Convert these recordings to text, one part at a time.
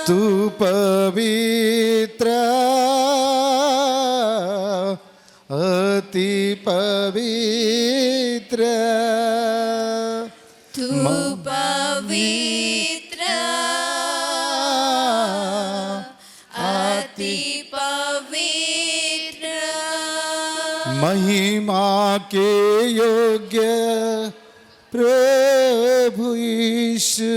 तू पवित्र अति पवित्र तू पवित्र अति पवित्र महिमा के योग्य प्रभु यीशु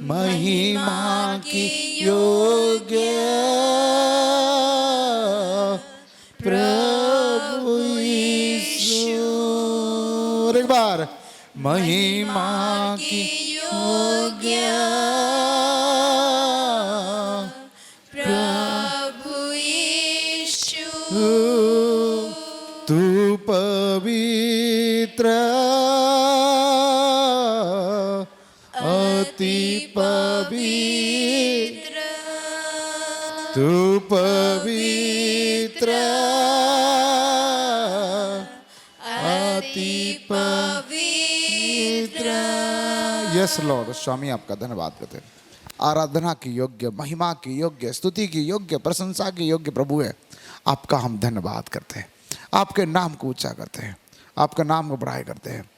महिमा की योग्य प्रभु यीशु। और एक बार महिमा की योग्य प्रभु यीशु तू पवित्र अति पवित्र तू पवित्र अति पवित्र। यस लॉर्ड, स्वामी आपका धन्यवाद करते हैं। आराधना की योग्य, महिमा की योग्य, स्तुति की योग्य, प्रशंसा की योग्य प्रभु है। आपका हम धन्यवाद करते हैं, आपके नाम को ऊंचा करते हैं, आपका नाम को बढ़ाई करते हैं।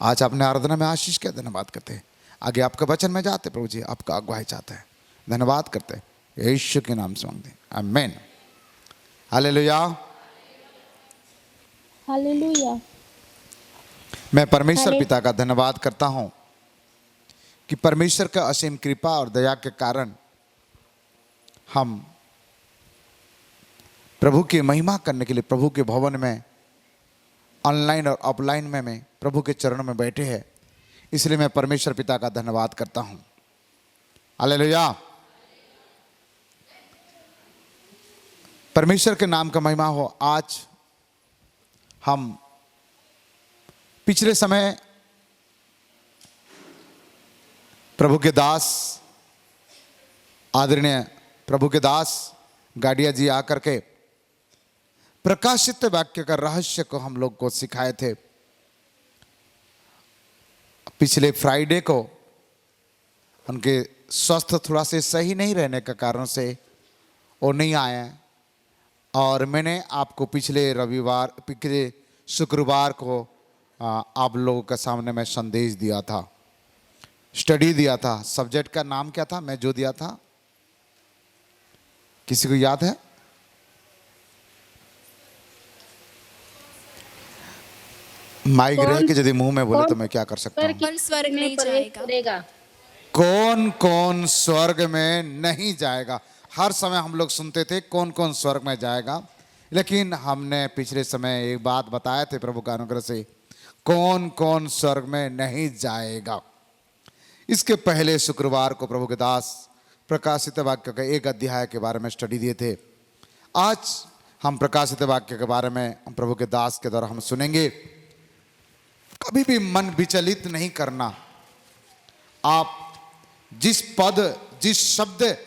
आज आपने आराधना में आशीष किया, धन्यवाद करते हैं। आगे आपके वचन में जाते प्रभु जी, आपका अगुवाई चाहते हैं, धन्यवाद करते हैं। यीशु के नाम से मांगते हैं, आमीन। Hallelujah hallelujah. मैं परमेश्वर पिता का धन्यवाद करता हूं कि परमेश्वर का असीम कृपा और दया के कारण हम प्रभु की महिमा करने के लिए प्रभु के भवन में ऑनलाइन और ऑफलाइन में प्रभु के चरणों में बैठे हैं। इसलिए मैं परमेश्वर पिता का धन्यवाद करता हूं। हालेलुया। परमेश्वर के नाम का महिमा हो। आज हम पिछले समय प्रभु के दास, आदरणीय प्रभु के दास गाडिया जी आकर के प्रकाशित वाक्य का रहस्य को हम लोग को सिखाए थे। पिछले फ्राइडे को उनके स्वास्थ्य थोड़ा से सही नहीं रहने के कारण से वो नहीं आए, और मैंने आपको पिछले शुक्रवार को आप लोगों के सामने मैं संदेश दिया था, स्टडी दिया था। सब्जेक्ट का नाम क्या था मैं जो दिया था, किसी को याद है? माइक रह के यदि मुंह में बोले तो मैं क्या कर सकता हूँ? कौन स्वर्ग नहीं जाएगा? कौन कौन स्वर्ग में नहीं जाएगा। हर समय हम लोग सुनते थे कौन कौन स्वर्ग में जाएगा, लेकिन हमने पिछले समय एक बात बताए थे प्रभु का अनुग्रह से, कौन कौन स्वर्ग में नहीं जाएगा। इसके पहले शुक्रवार को प्रभु के दास प्रकाशित वाक्य के एक अध्याय के बारे में स्टडी दिए थे। आज हम प्रकाशित वाक्य के बारे में प्रभु के दास के द्वारा हम सुनेंगे। कभी भी मन विचलित नहीं करना। आप जिस पद, जिस शब्द,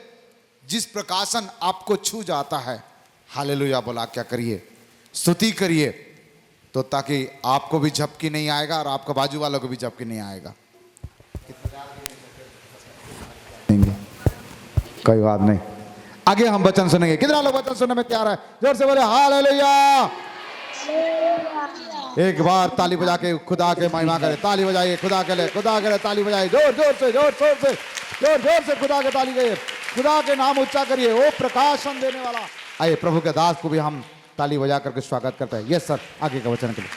जिस प्रकाशन आपको छू जाता है, हालेलुया बोला क्या करिए, स्तुति करिए, तो ताकि आपको भी झपकी नहीं आएगा और आपका बाजू वालों को भी झपकी नहीं आएगा। कोई बात नहीं, आगे हम वचन सुनेंगे। कितना लोग वचन सुनने में तैयार है? जोर से बोले हालेलुया। एक बार ताली बजा के खुदा के महिमा करे। ताली बजाइए खुदा के लिए, खुदा के लिए ताली बजाइए, जोर जोर से, जोर जोर से, जोर जोर से खुदा के ताली गए, खुदा के नाम उच्चा करिए, वो प्रकाशन देने वाला। आइए प्रभु के दास को भी हम ताली बजा करके स्वागत करते हैं। यस सर, आगे का वचन के लिए।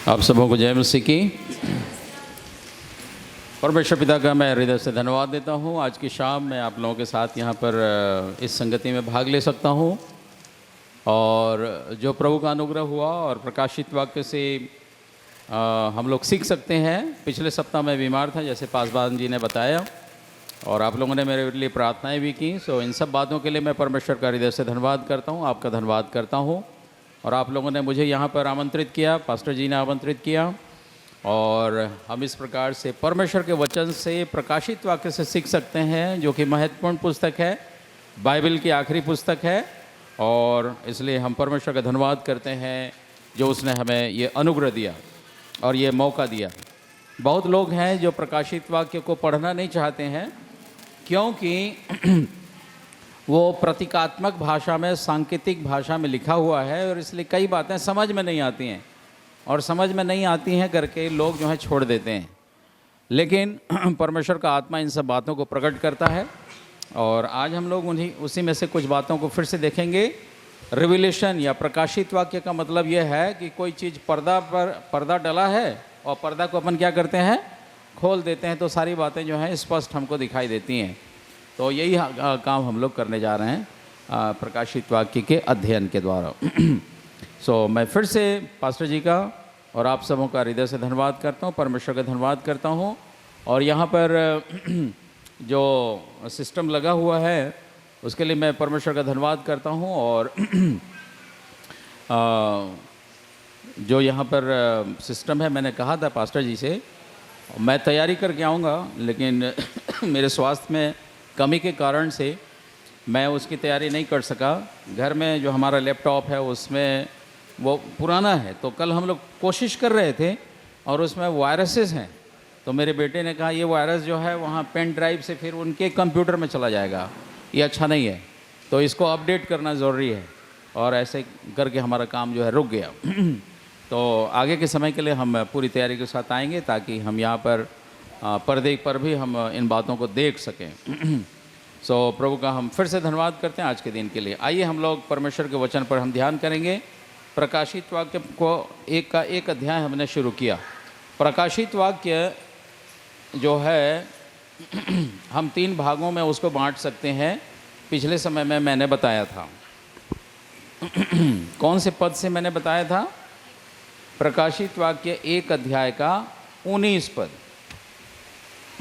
आप सबों को जय मसीह की। परमेश्वर पिता का मैं हृदय से धन्यवाद देता हूँ। आज की शाम मैं आप लोगों के साथ यहाँ पर इस संगति में भाग ले सकता हूँ, और जो प्रभु का अनुग्रह हुआ और प्रकाशित वाक्य से हम लोग सीख सकते हैं। पिछले सप्ताह मैं बीमार था, जैसे पासवान जी ने बताया, और आप लोगों ने मेरे लिए प्रार्थनाएं भी की। सो इन सब बातों के लिए मैं परमेश्वर का हृदय से धन्यवाद करता हूँ, आपका धन्यवाद करता हूँ। और आप लोगों ने मुझे यहाँ पर आमंत्रित किया, पास्टर जी ने आमंत्रित किया, और हम इस प्रकार से परमेश्वर के वचन से, प्रकाशित वाक्य से सीख सकते हैं, जो कि महत्वपूर्ण पुस्तक है, बाइबल की आखिरी पुस्तक है। और इसलिए हम परमेश्वर का धन्यवाद करते हैं जो उसने हमें ये अनुग्रह दिया। और ये मौका दिया। बहुत लोग हैं जो प्रकाशित वाक्य को पढ़ना नहीं चाहते हैं, क्योंकि वो प्रतीकात्मक भाषा में, सांकेतिक भाषा में लिखा हुआ है, और इसलिए कई बातें समझ में नहीं आती हैं, और समझ में नहीं आती हैं करके लोग जो है छोड़ देते हैं। लेकिन परमेश्वर का आत्मा इन सब बातों को प्रकट करता है, और आज हम लोग उसी में से कुछ बातों को फिर से देखेंगे। रिविलेशन या प्रकाशित वाक्य का मतलब यह है कि कोई चीज़ पर्दा डला है, और पर्दा को अपन क्या करते हैं, खोल देते हैं, तो सारी बातें जो हैं स्पष्ट हमको दिखाई देती हैं। तो यही काम हम लोग करने जा रहे हैं प्रकाशित वाक्य के अध्ययन के द्वारा। सो मैं फिर से पास्टर जी का और आप सबों का हृदय से धन्यवाद करता हूँ, परमेश्वर का धन्यवाद करता हूँ। और यहाँ पर जो सिस्टम लगा हुआ है उसके लिए मैं परमेश्वर का धन्यवाद करता हूँ। और जो यहाँ पर सिस्टम है, मैंने कहा था पास्टर जी से मैं तैयारी करके आऊँगा, लेकिन मेरे स्वास्थ्य में कमी के कारण से मैं उसकी तैयारी नहीं कर सका। घर में जो हमारा लैपटॉप है उसमें वो पुराना है, तो कल हम लोग कोशिश कर रहे थे और उसमें वायरसेस हैं। तो मेरे बेटे ने कहा ये वायरस जो है वहाँ पेन ड्राइव से फिर उनके कंप्यूटर में चला जाएगा, ये अच्छा नहीं है, तो इसको अपडेट करना ज़रूरी है। और ऐसे करके हमारा काम जो है रुक गया। तो आगे के समय के लिए हम पूरी तैयारी के साथ आएंगे, ताकि हम यहाँ पर पर्दे पर भी हम इन बातों को देख सकें। सो प्रभु का हम फिर से धन्यवाद करते हैं आज के दिन के लिए। आइए हम लोग परमेश्वर के वचन पर हम ध्यान करेंगे। प्रकाशित वाक्य को एक का एक अध्याय हमने शुरू किया। प्रकाशित वाक्य जो है हम 3 भागों में उसको बांट सकते हैं। पिछले समय में मैंने बताया था कौन से पद से मैंने बताया था, प्रकाशित वाक्य 1 अध्याय का 19 पद।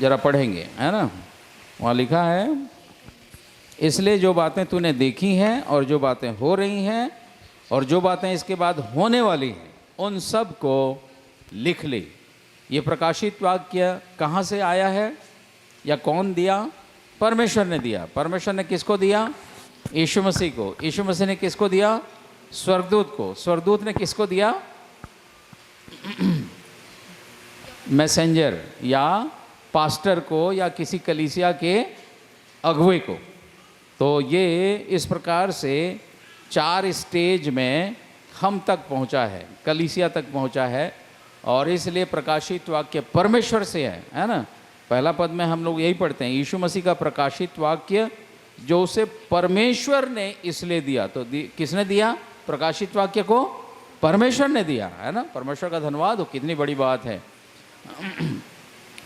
जरा पढ़ेंगे, है ना, वहाँ लिखा है, इसलिए जो बातें तूने देखी हैं और जो बातें हो रही हैं और जो बातें इसके बाद होने वाली हैं उन सब को लिख ले। ये प्रकाशित वाक्य कहाँ से आया है या कौन दिया? परमेश्वर ने दिया। परमेश्वर ने किसको दिया? यीशु मसीह को। यीशु मसीह ने किसको दिया? स्वर्गदूत को। स्वर्गदूत ने किसको दिया? मैसेंजर या पास्टर को या किसी कलीसिया के अगुवे को। तो ये इस प्रकार से 4 स्टेज में हम तक पहुंचा है, कलीसिया तक पहुंचा है, और इसलिए प्रकाशित वाक्य परमेश्वर से है ना। पहला पद में हम लोग यही पढ़ते हैं, यीशु मसीह का प्रकाशित वाक्य जो उसे परमेश्वर ने इसलिए दिया। तो किसने दिया प्रकाशित वाक्य को? परमेश्वर ने दिया, है ना। परमेश्वर का धन्यवाद हो, कितनी बड़ी बात है।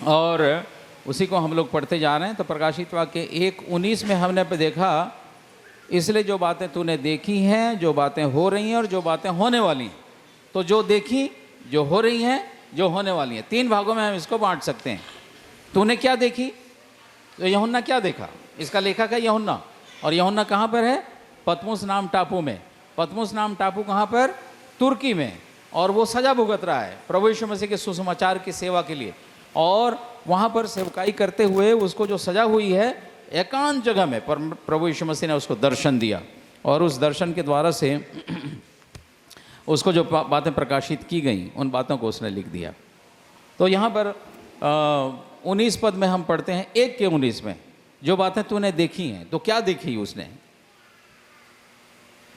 और उसी को हम लोग पढ़ते जा रहे हैं। तो प्रकाशित वाक्य 1:19 में हमने देखा, इसलिए जो बातें तूने देखी हैं, जो बातें हो रही हैं और जो बातें होने वाली हैं। तो जो देखी, जो हो रही हैं, जो होने वाली हैं, 3 भागों में हम इसको बांट सकते हैं। तूने क्या देखी? तो यूहन्ना क्या देखा? इसका लेखक है यूहन्ना। और यूहन्ना कहाँ पर है? पतमुस नाम टापू में। पतमुस नाम टापू कहाँ पर? तुर्की में। और वो सजा भुगत रहा है प्रभु यीशु मसीह के सुसमाचार की सेवा के लिए। और वहाँ पर सेवकाई करते हुए उसको जो सजा हुई है, एकांत जगह में प्रभु यीशु मसीह ने उसको दर्शन दिया, और उस दर्शन के द्वारा से उसको जो बातें प्रकाशित की गई उन बातों को उसने लिख दिया। तो यहाँ पर 19 पद में हम पढ़ते हैं, 1 के 19 में, जो बातें तूने देखी हैं। तो क्या देखी उसने?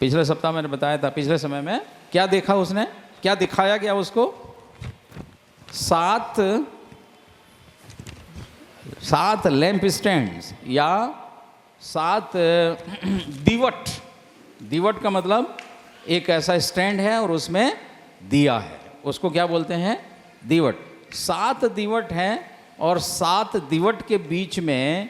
पिछले सप्ताह मैंने बताया था, पिछले समय में क्या देखा उसने, क्या दिखाया गया उसको? 7 लैंप स्टैंड्स या 7 दीवट। दीवट का मतलब एक ऐसा स्टैंड है और उसमें दिया है, उसको क्या बोलते हैं? दीवट। 7 दीवट हैं, और 7 दीवट के बीच में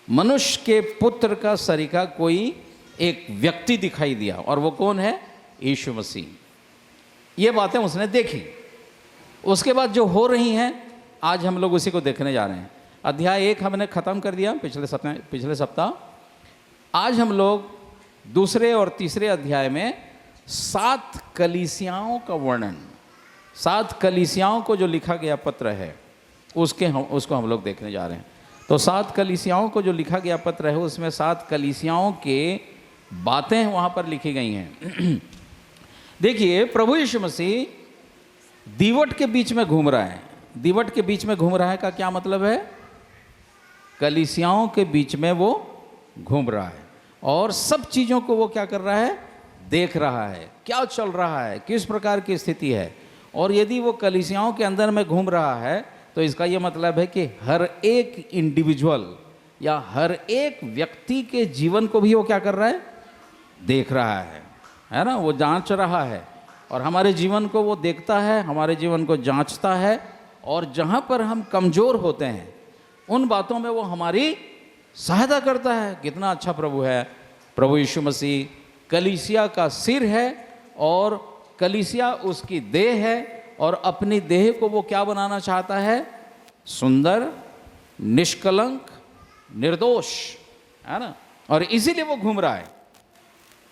मनुष्य के पुत्र का सरीखा कोई एक व्यक्ति दिखाई दिया, और वो कौन है? यीशु मसीह। ये बातें उसने देखी। उसके बाद जो हो रही हैं, आज हम लोग उसी को देखने जा रहे हैं। अध्याय 1 हमने ख़त्म कर दिया पिछले सप्ताह। आज हम लोग दूसरे और तीसरे अध्याय में 7 कलीसियाओं का वर्णन, 7 कलीसियाओं को जो लिखा गया पत्र है उसको हम लोग देखने जा रहे हैं। तो 7 कलीसियाओं को जो लिखा गया पत्र है उसमें 7 कलीसियाओं के बातें वहाँ पर लिखी गई हैं। देखिए, प्रभु यीशु मसीह दीवट के बीच में घूम रहा है। दीवट के बीच में घूम रहा है का क्या मतलब है? कलीसियाओं के बीच में वो घूम रहा है और सब चीज़ों को वो क्या कर रहा है? देख रहा है, क्या चल रहा है, किस प्रकार की स्थिति है। और यदि वो कलीसियाओं के अंदर में घूम रहा है तो इसका ये मतलब है कि हर एक इंडिविजुअल या हर एक व्यक्ति के जीवन को भी वो क्या कर रहा है? देख रहा है ना, वो जांच रहा है और हमारे जीवन को वो देखता है, हमारे जीवन को जांचता है और जहाँ पर हम कमज़ोर होते हैं उन बातों में वो हमारी सहायता करता है। कितना अच्छा प्रभु है! प्रभु यीशु मसीह कलीसिया का सिर है और कलीसिया उसकी देह है और अपनी देह को वो क्या बनाना चाहता है? सुंदर, निष्कलंक, निर्दोष, है ना। और इसीलिए वो घूम रहा है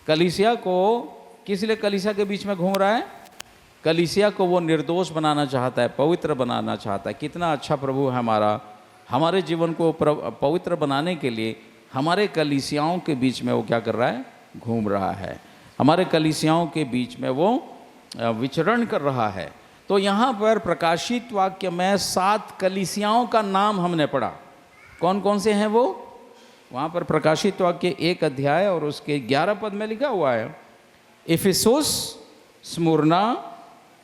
कलीसिया को। किस लिए कलीसिया के बीच में घूम रहा है? कलीसिया को वो निर्दोष बनाना चाहता है, पवित्र बनाना चाहता है। कितना अच्छा प्रभु है हमारा! हमारे जीवन को पवित्र बनाने के लिए हमारे कलीसियाओं के बीच में वो क्या कर रहा है? घूम रहा है। हमारे कलीसियाओं के बीच में वो विचरण कर रहा है। तो यहाँ पर प्रकाशित वाक्य में 7 कलीसियाओं का नाम हमने पढ़ा। कौन कौन से हैं वो? वहाँ पर प्रकाशित वाक्य 1 अध्याय और उसके 11 पद में लिखा हुआ है, Ephesus, Smyrna,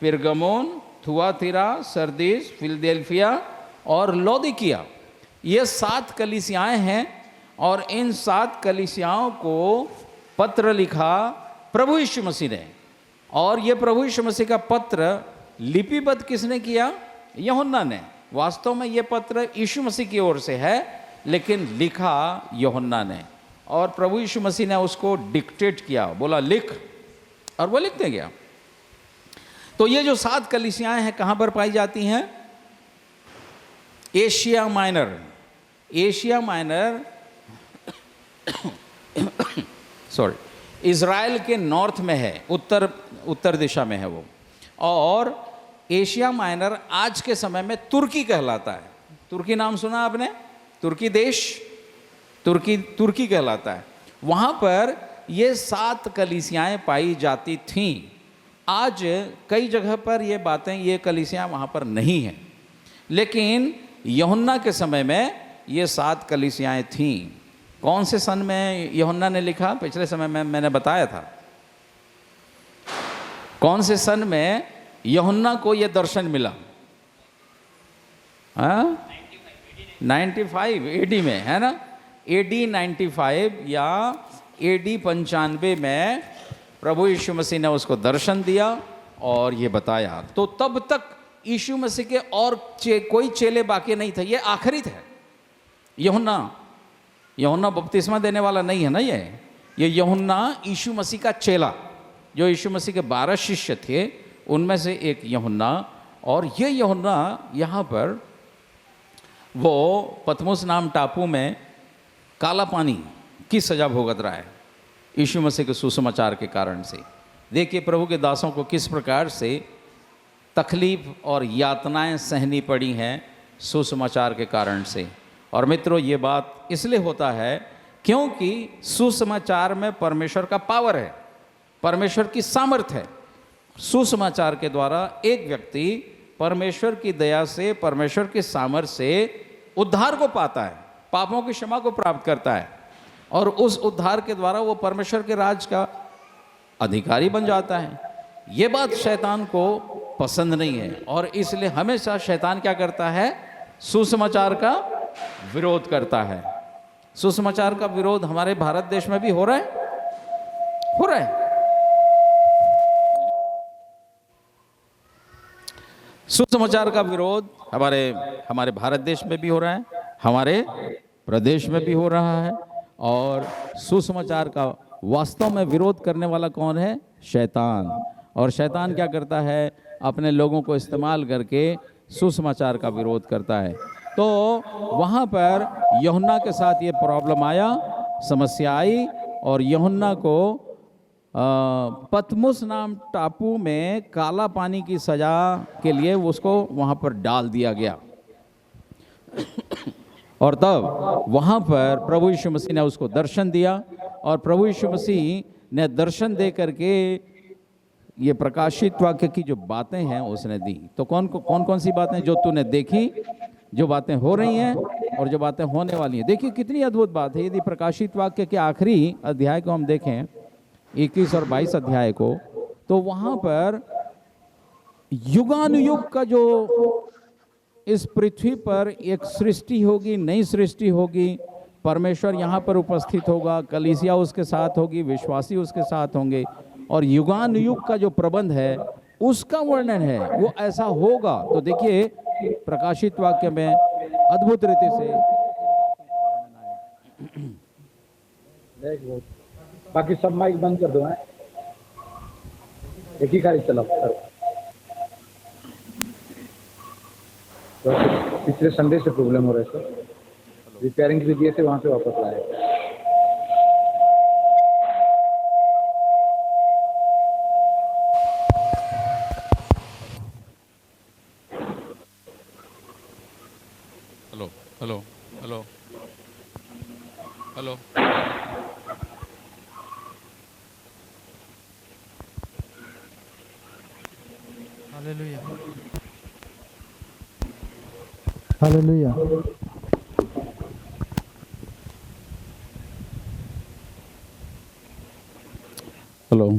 पिरगमोन, Thyatira, Sardis, Philadelphia और लौदीकिया। ये 7 कलीसियाएं हैं और इन 7 कलीसियाओं को पत्र लिखा प्रभु यीशु मसीह ने। और ये प्रभु यीशु मसीह का पत्र लिपिबद्ध किसने किया? यूहन्ना ने। वास्तव में ये पत्र यीशु मसीह की ओर से है लेकिन लिखा यूहन्ना ने और प्रभु यीशु मसीह ने उसको डिक्टेट किया, बोला लिख, और वो लिखते गया। तो ये जो 7 कलीसियाएं हैं कहाँ पर पाई जाती हैं? Asia minor. Asia minor sorry, Israel के नॉर्थ में है, उत्तर दिशा में है वो। और एशिया माइनर आज के समय में तुर्की कहलाता है। तुर्की नाम सुना आपने? तुर्की देश, तुर्की कहलाता है। वहाँ पर ये 7 कलीसियाएं पाई जाती थीं। आज कई जगह पर ये बातें, ये कलीसियाँ वहाँ पर नहीं हैं, लेकिन यूहन्ना के समय में ये 7 कलीसियाएं थीं। कौन से सन में यूहन्ना ने लिखा? पिछले समय में मैंने बताया था। कौन से सन में यूहन्ना को ये दर्शन मिला? 95 एडी में, है ना। एडी 95 या एडी 95 में प्रभु यीशु मसीह ने उसको दर्शन दिया और ये बताया। तो तब तक यीशु मसीह के और कोई चेले बाकी नहीं थे, ये आखिरी थे। यूहन्ना बपतिस्मा देने वाला नहीं है ना, ये यूहन्ना यीशु मसीह का चेला, जो यीशु मसीह के 12 शिष्य थे उनमें से एक यूहन्ना। और ये यूहन्ना यहाँ पर वो पतमुस नाम टापू में काला पानी की सजा भुगत रहा है यीशु मसीह के सुसमाचार के कारण से। देखिए प्रभु के दासों को किस प्रकार से तकलीफ और यातनाएं सहनी पड़ी हैं सुसमाचार के कारण से। और मित्रों, ये बात इसलिए होता है क्योंकि सुसमाचार में परमेश्वर का पावर है, परमेश्वर की सामर्थ है। सुसमाचार के द्वारा एक व्यक्ति परमेश्वर की दया से, परमेश्वर की सामर्थ से उद्धार को पाता है, पापों की क्षमा को प्राप्त करता है और उस उद्धार के द्वारा वो परमेश्वर के राज का अधिकारी बन जाता है। ये बात शैतान को पसंद नहीं है और इसलिए हमेशा शैतान क्या करता है? सुसमाचार का विरोध करता है। सुसमाचार का विरोध हमारे भारत देश में भी हो रहा है, सुसमाचार का विरोध हमारे भारत देश में भी हो रहा है, हमारे प्रदेश में भी हो रहा है। और सुसमाचार का वास्तव में विरोध करने वाला कौन है? शैतान। और शैतान क्या करता है? अपने लोगों को इस्तेमाल करके सुसमाचार का विरोध करता है। तो वहाँ पर यूहन्ना के साथ ये प्रॉब्लम आया, समस्या आई और यूहन्ना को पतमुस नाम टापू में काला पानी की सजा के लिए उसको वहाँ पर डाल दिया गया। और तब वहाँ पर प्रभु यीशु मसीह ने उसको दर्शन दिया और प्रभु यीशु मसीह ने दर्शन दे करके ये प्रकाशित वाक्य की जो बातें हैं उसने दी। तो कौन कौन सी बातें जो तूने देखी, जो बातें हो रही हैं और जो बातें होने वाली हैं। देखिए कितनी अद्भुत बात है। यदि प्रकाशित वाक्य के आखिरी अध्याय को हम देखें, 21 और 22 अध्याय को, तो वहाँ पर युगानुयुग का जो इस पृथ्वी पर एक सृष्टि होगी, नई सृष्टि होगी, परमेश्वर यहाँ पर उपस्थित होगा, कलीसिया उसके साथ होगी, विश्वासी उसके साथ होंगे, और युगानुयुग का जो प्रबंध है उसका वर्णन है, वो ऐसा होगा। तो देखिए प्रकाशित वाक्य में अद्भुत रीति से बाकी सब माइक बंद कर दो हैं, एक ही खाली चलाओ सर। तो पिछले संडे से प्रॉब्लम हो रहा है सर, रिपेयरिंग भी दिए थे, वहाँ से वापस लाए। Hello hello hello hello hallelujah hallelujah. Hello.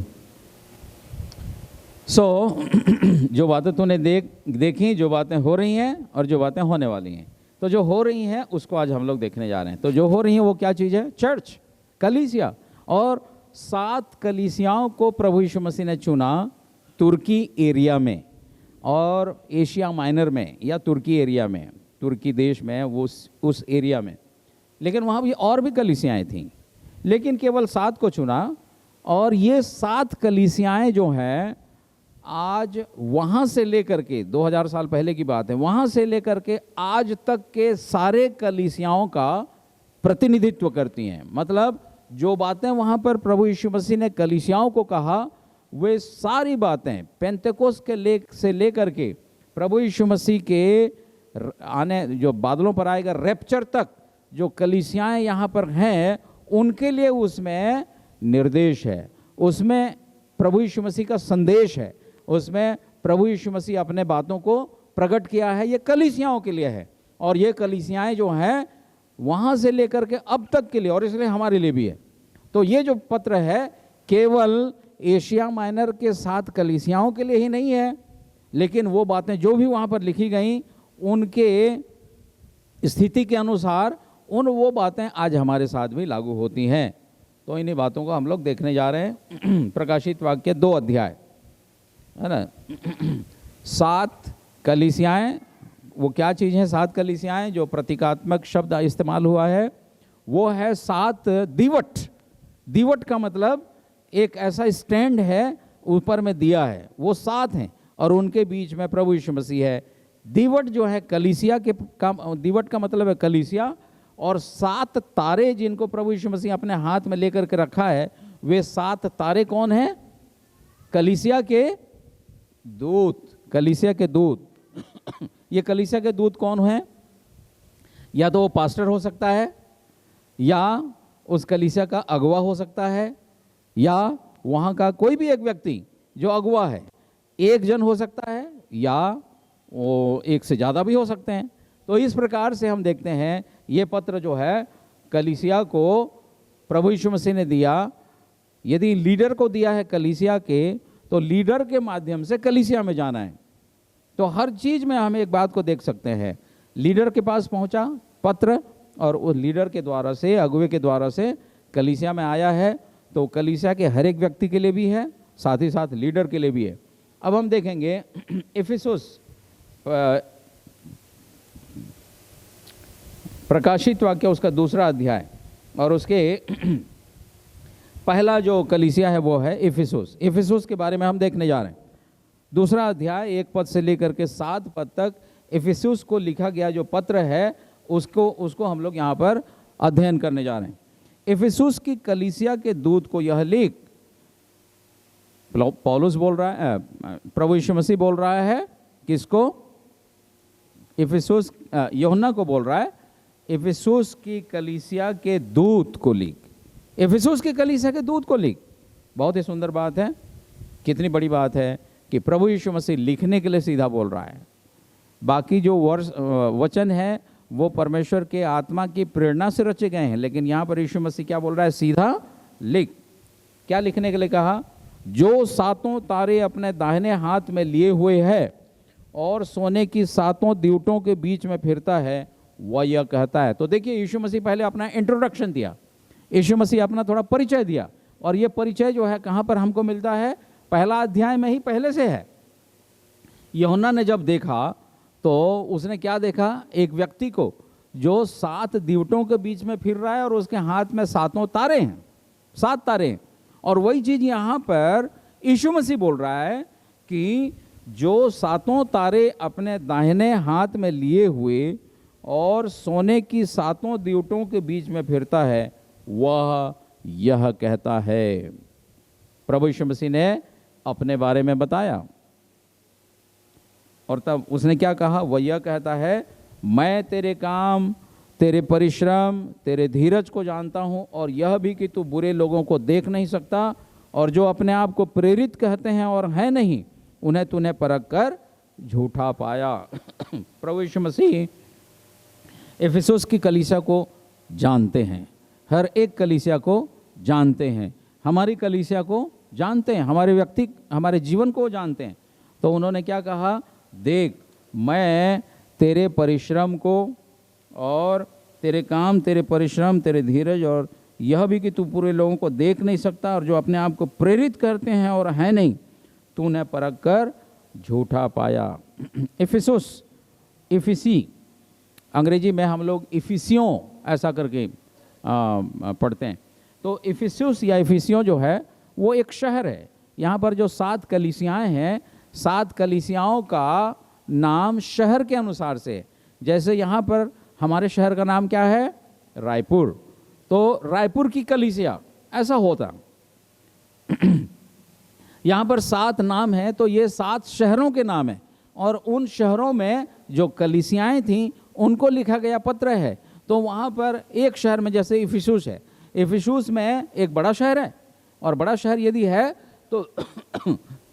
जो बातें तूने देखी, जो बातें हो रही हैं और जो बातें होने वाली हैं। तो जो हो रही हैं उसको आज हम लोग देखने जा रहे हैं। तो जो हो रही हैं वो क्या चीज़ है? चर्च, कलीसिया। और 7 कलीसियाओं को प्रभु यीशु मसीह ने चुना तुर्की एरिया में और एशिया माइनर में, या तुर्की एरिया में, तुर्की देश में, वो उस एरिया में। लेकिन वहाँ भी और भी कलीसियाएँ थीं, लेकिन केवल 7 को चुना। और ये 7 कलीसियाएँ जो हैं, आज वहाँ से लेकर के 2000 साल पहले की बात है, वहाँ से लेकर के आज तक के सारे कलीसियाओं का प्रतिनिधित्व करती हैं। मतलब जो बातें वहाँ पर प्रभु यीशु मसीह ने कलीसियाओं को कहा, वे सारी बातें पेंतेकोस्त से लेकर के प्रभु यीशु मसीह के आने, जो बादलों पर आएगा, रैप्चर तक, जो कलीसियाएँ यहाँ पर हैं उनके लिए उसमें निर्देश है, उसमें प्रभु यीशु मसीह का संदेश है, उसमें प्रभु यीशु मसीह अपने बातों को प्रकट किया है। ये कलीसियाओं के लिए है, और ये कलीसियाएँ जो हैं वहाँ से लेकर के अब तक के लिए, और इसलिए हमारे लिए भी है। तो ये जो पत्र है केवल एशिया माइनर के 7 कलीसियाओं के लिए ही नहीं है, लेकिन वो बातें जो भी वहाँ पर लिखी गई उनके स्थिति के अनुसार वो बातें आज हमारे साथ भी लागू होती हैं। तो इन्हीं बातों को हम लोग देखने जा रहे हैं। प्रकाशित वाक्य 2 अध्याय है ना। 7 कलीसियाएँ, वो क्या चीज़ है? 7 कलीसियाएँ, जो प्रतीकात्मक शब्द इस्तेमाल हुआ है वो है 7 दीवट। दीवट का मतलब एक ऐसा स्टैंड है, ऊपर में दिया है, वो 7 हैं और उनके बीच में प्रभु यीशु मसीह है। दीवट जो है कलीसिया के दीवट का मतलब है कलीसिया, और 7 तारे जिनको प्रभु यीशु मसीह अपने हाथ में लेकर के रखा है, वे 7 तारे कौन हैं? कलीसिया के दूत। कलीसिया के दूत। ये कलीसिया के दूत कौन हैं? या तो वो पास्टर हो सकता है, या उस कलीसिया का अगुवा हो सकता है, या वहाँ का कोई भी एक व्यक्ति जो अगुवा है, एक जन हो सकता है, या वो एक से ज़्यादा भी हो सकते हैं। तो इस प्रकार से हम देखते हैं ये पत्र जो है कलीसिया को प्रभु यीशु मसीह ने दिया। यदि लीडर को दिया है कलीसिया के, तो लीडर के माध्यम से कलीसिया में जाना है। तो हर चीज़ में हम एक बात को देख सकते हैं, लीडर के पास पहुंचा पत्र, और उस लीडर के द्वारा से, अगुवे के द्वारा से कलीसिया में आया है। तो कलीसिया के हर एक व्यक्ति के लिए भी है, साथ ही साथ लीडर के लिए भी है। अब हम देखेंगे इफिसुस प्रकाशित वाक्य, उसका 2रा अध्याय, और उसके पहला जो कलीसिया है वो है इफिसुस। इफिसुस के बारे में हम देखने जा रहे हैं। 2रा अध्याय 1 पद से लेकर के 7 पद तक इफिसुस को लिखा गया जो पत्र है उसको हम लोग यहाँ पर अध्ययन करने जा रहे हैं। इफिसुस की कलीसिया के दूत को यह लिख, पौलुस बोल रहा है, प्रभु यीशु मसीह बोल रहा है किसको? इफिसुस, यूहन्ना को बोल रहा है, इफिसुस की कलीसिया के दूत को लिख। इफिसुस की कलीसिया के दूत को लिख। बहुत ही सुंदर बात है कितनी बड़ी बात है कि प्रभु यीशु मसीह लिखने के लिए सीधा बोल रहा है। बाकी जो वचन है वो परमेश्वर के आत्मा की प्रेरणा से रचे गए हैं, लेकिन यहाँ पर यीशु मसीह क्या बोल रहा है? सीधा लिख। क्या लिखने के लिए कहा? जो सातों तारे अपने दाहिने हाथ में लिए हुए है और सोने की सातों दीवटों के बीच में फिरता है, वह यह कहता है। तो देखिए, यीशु मसीह पहले अपना इंट्रोडक्शन दिया, यीशु मसीह अपना थोड़ा परिचय दिया, और ये परिचय जो है कहाँ पर हमको मिलता है? पहला अध्याय में ही पहले से है। यूहन्ना ने जब देखा तो उसने क्या देखा? एक व्यक्ति को जो 7 दीवटों के बीच में फिर रहा है और उसके हाथ में सातों तारे हैं, 7 तारे हैं। और वही चीज़ यहाँ पर यीशु मसीह बोल रहा है कि जो सातों तारे अपने दाहिने हाथ में लिए हुए और सोने की सातों दीवटों के बीच में फिरता है, वह यह कहता है। प्रभु यीशु मसीह ने अपने बारे में बताया, और तब उसने क्या कहा? वह यह कहता है, मैं तेरे काम, तेरे परिश्रम, तेरे धीरज को जानता हूँ, और यह भी कि तू बुरे लोगों को देख नहीं सकता, और जो अपने आप को प्रेरित कहते हैं और हैं नहीं, उन्हें तूने परख कर झूठा पाया। प्रभु यीशु मसीह इफिसुस की कलीसिया को जानते हैं, हर एक कलीसिया को जानते हैं, हमारी कलीसिया को जानते हैं, हमारे जीवन को जानते हैं। तो उन्होंने क्या कहा? देख, मैं तेरे परिश्रम को और तेरे काम, तेरे परिश्रम, तेरे धीरज, और यह भी कि तू पूरे लोगों को देख नहीं सकता, और जो अपने आप को प्रेरित करते हैं और हैं नहीं, तूने परख कर झूठा पाया। इफिसुस, इफिसी, अंग्रेजी में हम लोग इफिसियों ऐसा करके पढ़ते हैं। तो इफिसुस या इफिसियों जो है वो एक शहर है। यहाँ पर जो 7 कलीसियाएँ हैं, 7 कलीसियाओं का नाम शहर के अनुसार से, जैसे यहाँ पर हमारे शहर का नाम क्या है? रायपुर। तो रायपुर की कलीसिया, ऐसा होता। यहाँ पर 7 नाम हैं, तो ये 7 शहरों के नाम हैं, और उन शहरों में जो कलीसियाएँ थीं उनको लिखा गया पत्र है। तो वहाँ पर एक शहर में, जैसे इफिसुस है, इफिसुस में एक बड़ा शहर है, और बड़ा शहर यदि है तो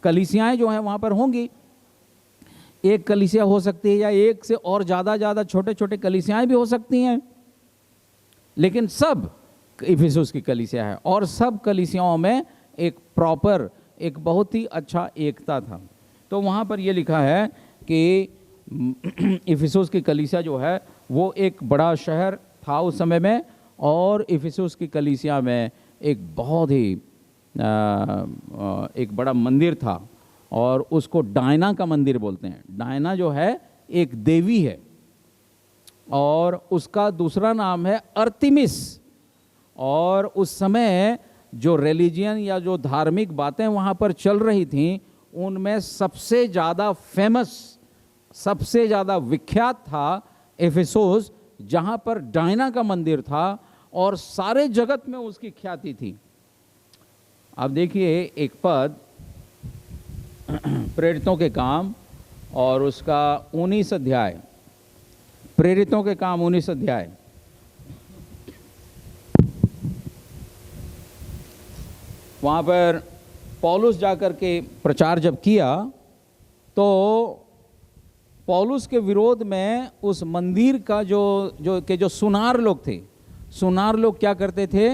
कलीसियाएँ जो हैं वहाँ पर होंगी। एक कलीसिया हो सकती है, या एक से और ज़्यादा छोटे छोटे कलीसियाएँ भी हो सकती हैं, लेकिन सब इफिसुस की कलीसिया है, और सब कलीसियाओं में एक प्रॉपर, एक बहुत ही अच्छा एकता था। तो वहाँ पर ये लिखा है कि इफिसुस की कलीसिया जो है वो एक बड़ा शहर था उस समय में, और इफिसुस की कलीसिया में एक बहुत ही एक बड़ा मंदिर था, और उसको डायना का मंदिर बोलते हैं। डायना जो है एक देवी है, और उसका दूसरा नाम है अर्तिमिस। और उस समय जो रिलीजियन या जो धार्मिक बातें वहाँ पर चल रही थीं, उनमें सबसे ज़्यादा फेमस, सबसे ज़्यादा विख्यात था इफिसुस, जहाँ पर डायना का मंदिर था, और सारे जगत में उसकी ख्याति थी। अब देखिए एक पद, प्रेरितों के काम और उसका 19 अध्याय, प्रेरितों के काम 19 अध्याय। वहाँ पर पौलुस जाकर के प्रचार जब किया, तो पौलुस के विरोध में उस मंदिर का जो सुनार लोग थे, सुनार लोग क्या करते थे?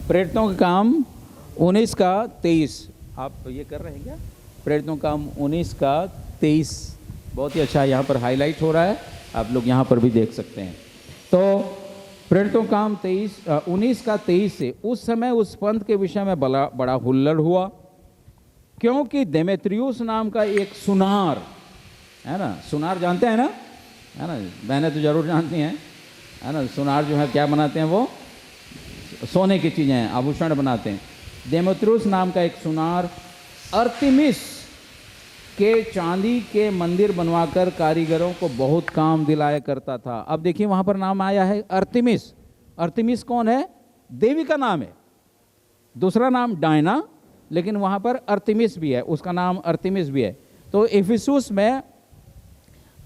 प्रेरितों का काम 19 का 23, आप ये कर रहे हैं क्या? प्रेरितों का काम 19 का 23 बहुत ही अच्छा यहाँ पर हाईलाइट हो रहा है, आप लोग यहाँ पर भी देख सकते हैं। तो प्रेरितों काम 19 का 23 से, उस समय उस पंथ के विषय में बड़ा हुल्लड़ हुआ, क्योंकि देमेत्रियुस नाम का एक सुनार है ना, सुनार जानते हैं ना, है ना, बहनें तो जरूर जानती हैं, है ना। सुनार जो है क्या बनाते हैं? वो सोने की चीज़ें, आभूषण बनाते हैं। देमेत्रियुस नाम का एक सुनार अर्तिमिस के चांदी के मंदिर बनवाकर कारीगरों को बहुत काम दिलाया करता था। अब देखिए वहाँ पर नाम आया है अर्तिमिस। अर्तिमिस कौन है? देवी का नाम है। दूसरा नाम डायना, लेकिन वहाँ पर अर्तिमिस भी है, उसका नाम अर्तिमिस भी है। तो इफिसुस में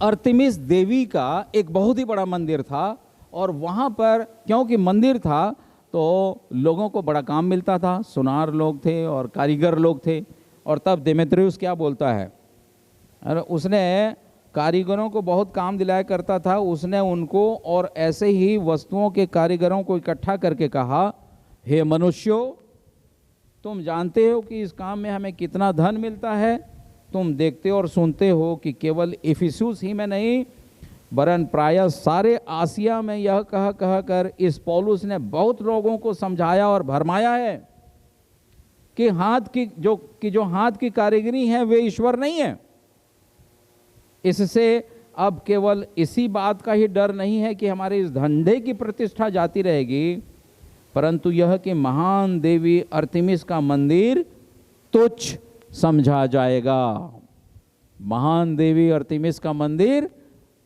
अर्तिमिस देवी का एक बहुत ही बड़ा मंदिर था, और वहाँ पर क्योंकि मंदिर था तो लोगों को बड़ा काम मिलता था, सुनार लोग थे और कारीगर लोग थे। और तब देमेत्रियुस क्या बोलता है, अरे उसने कारीगरों को बहुत काम दिलाया करता था, उसने उनको और ऐसे ही वस्तुओं के कारीगरों को इकट्ठा करके कहा, हे मनुष्यों, तुम जानते हो कि इस काम में हमें कितना धन मिलता है। तुम देखते और सुनते हो कि केवल इफिसुस ही में नहीं वरन प्रायः सारे आसिया में यह कह कर इस पौलुस ने बहुत लोगों को समझाया और भरमाया है कि जो हाथ की कारीगरी है वे ईश्वर नहीं है। इससे अब केवल इसी बात का ही डर नहीं है कि हमारे इस धंधे की प्रतिष्ठा जाती रहेगी, परंतु यह कि महान देवी अर्तिमिस का मंदिर तुच्छ समझा जाएगा। महान देवी अर्तिमिस का मंदिर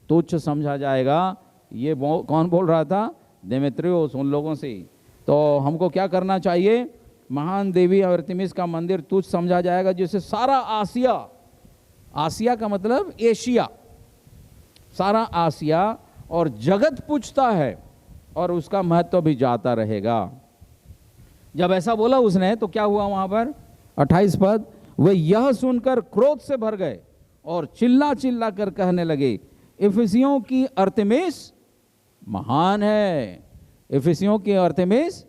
तुच्छ समझा जाएगा। ये कौन बोल रहा था? देमेत्रियुस उन लोगों से। तो हमको क्या करना चाहिए? महान देवी अर्तिमिस का मंदिर तुच्छ समझा जाएगा, जिससे सारा आसिया का मतलब एशिया, सारा आसिया और जगत पूछता है और उसका महत्व भी जाता रहेगा। जब ऐसा बोला उसने तो क्या हुआ वहां पर? 28 पद, वे यह सुनकर क्रोध से भर गए और चिल्ला चिल्ला कर कहने लगे, इफिसियों की अर्तिमिस महान है, इफिसियों की अर्तिमिस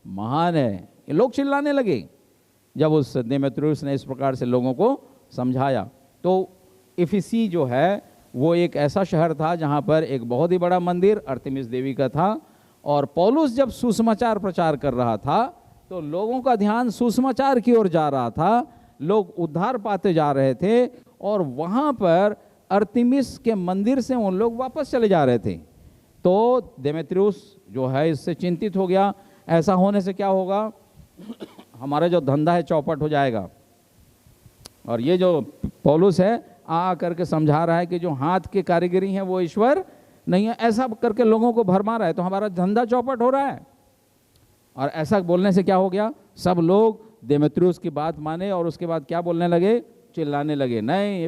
महान है। ये लोग चिल्लाने लगे जब उस देमेत्रियुस ने इस प्रकार से लोगों को समझाया। तो इफिसी जो है वो एक ऐसा शहर था जहाँ पर एक बहुत ही बड़ा मंदिर अर्तिमिस देवी का था। और पौलुस जब सुसमाचार प्रचार कर रहा था तो लोगों का ध्यान सुसमाचार की ओर जा रहा था, लोग उद्धार पाते जा रहे थे और वहाँ पर अर्तिमिस के मंदिर से उन लोग वापस चले जा रहे थे। तो देमेत्रियुस जो है इससे चिंतित हो गया। ऐसा होने से क्या होगा? हमारा जो धंधा है चौपट हो जाएगा। और ये जो पौलुस है आ करके समझा रहा है कि जो हाथ की कारीगरी है वो ईश्वर नहीं है, ऐसा करके लोगों को भरमा रहा है, तो हमारा धंधा चौपट हो रहा है। और ऐसा बोलने से क्या हो गया? सब लोग देमेत्रियुस की बात माने और उसके बाद क्या बोलने लगे? चिल्लाने लगे, नहीं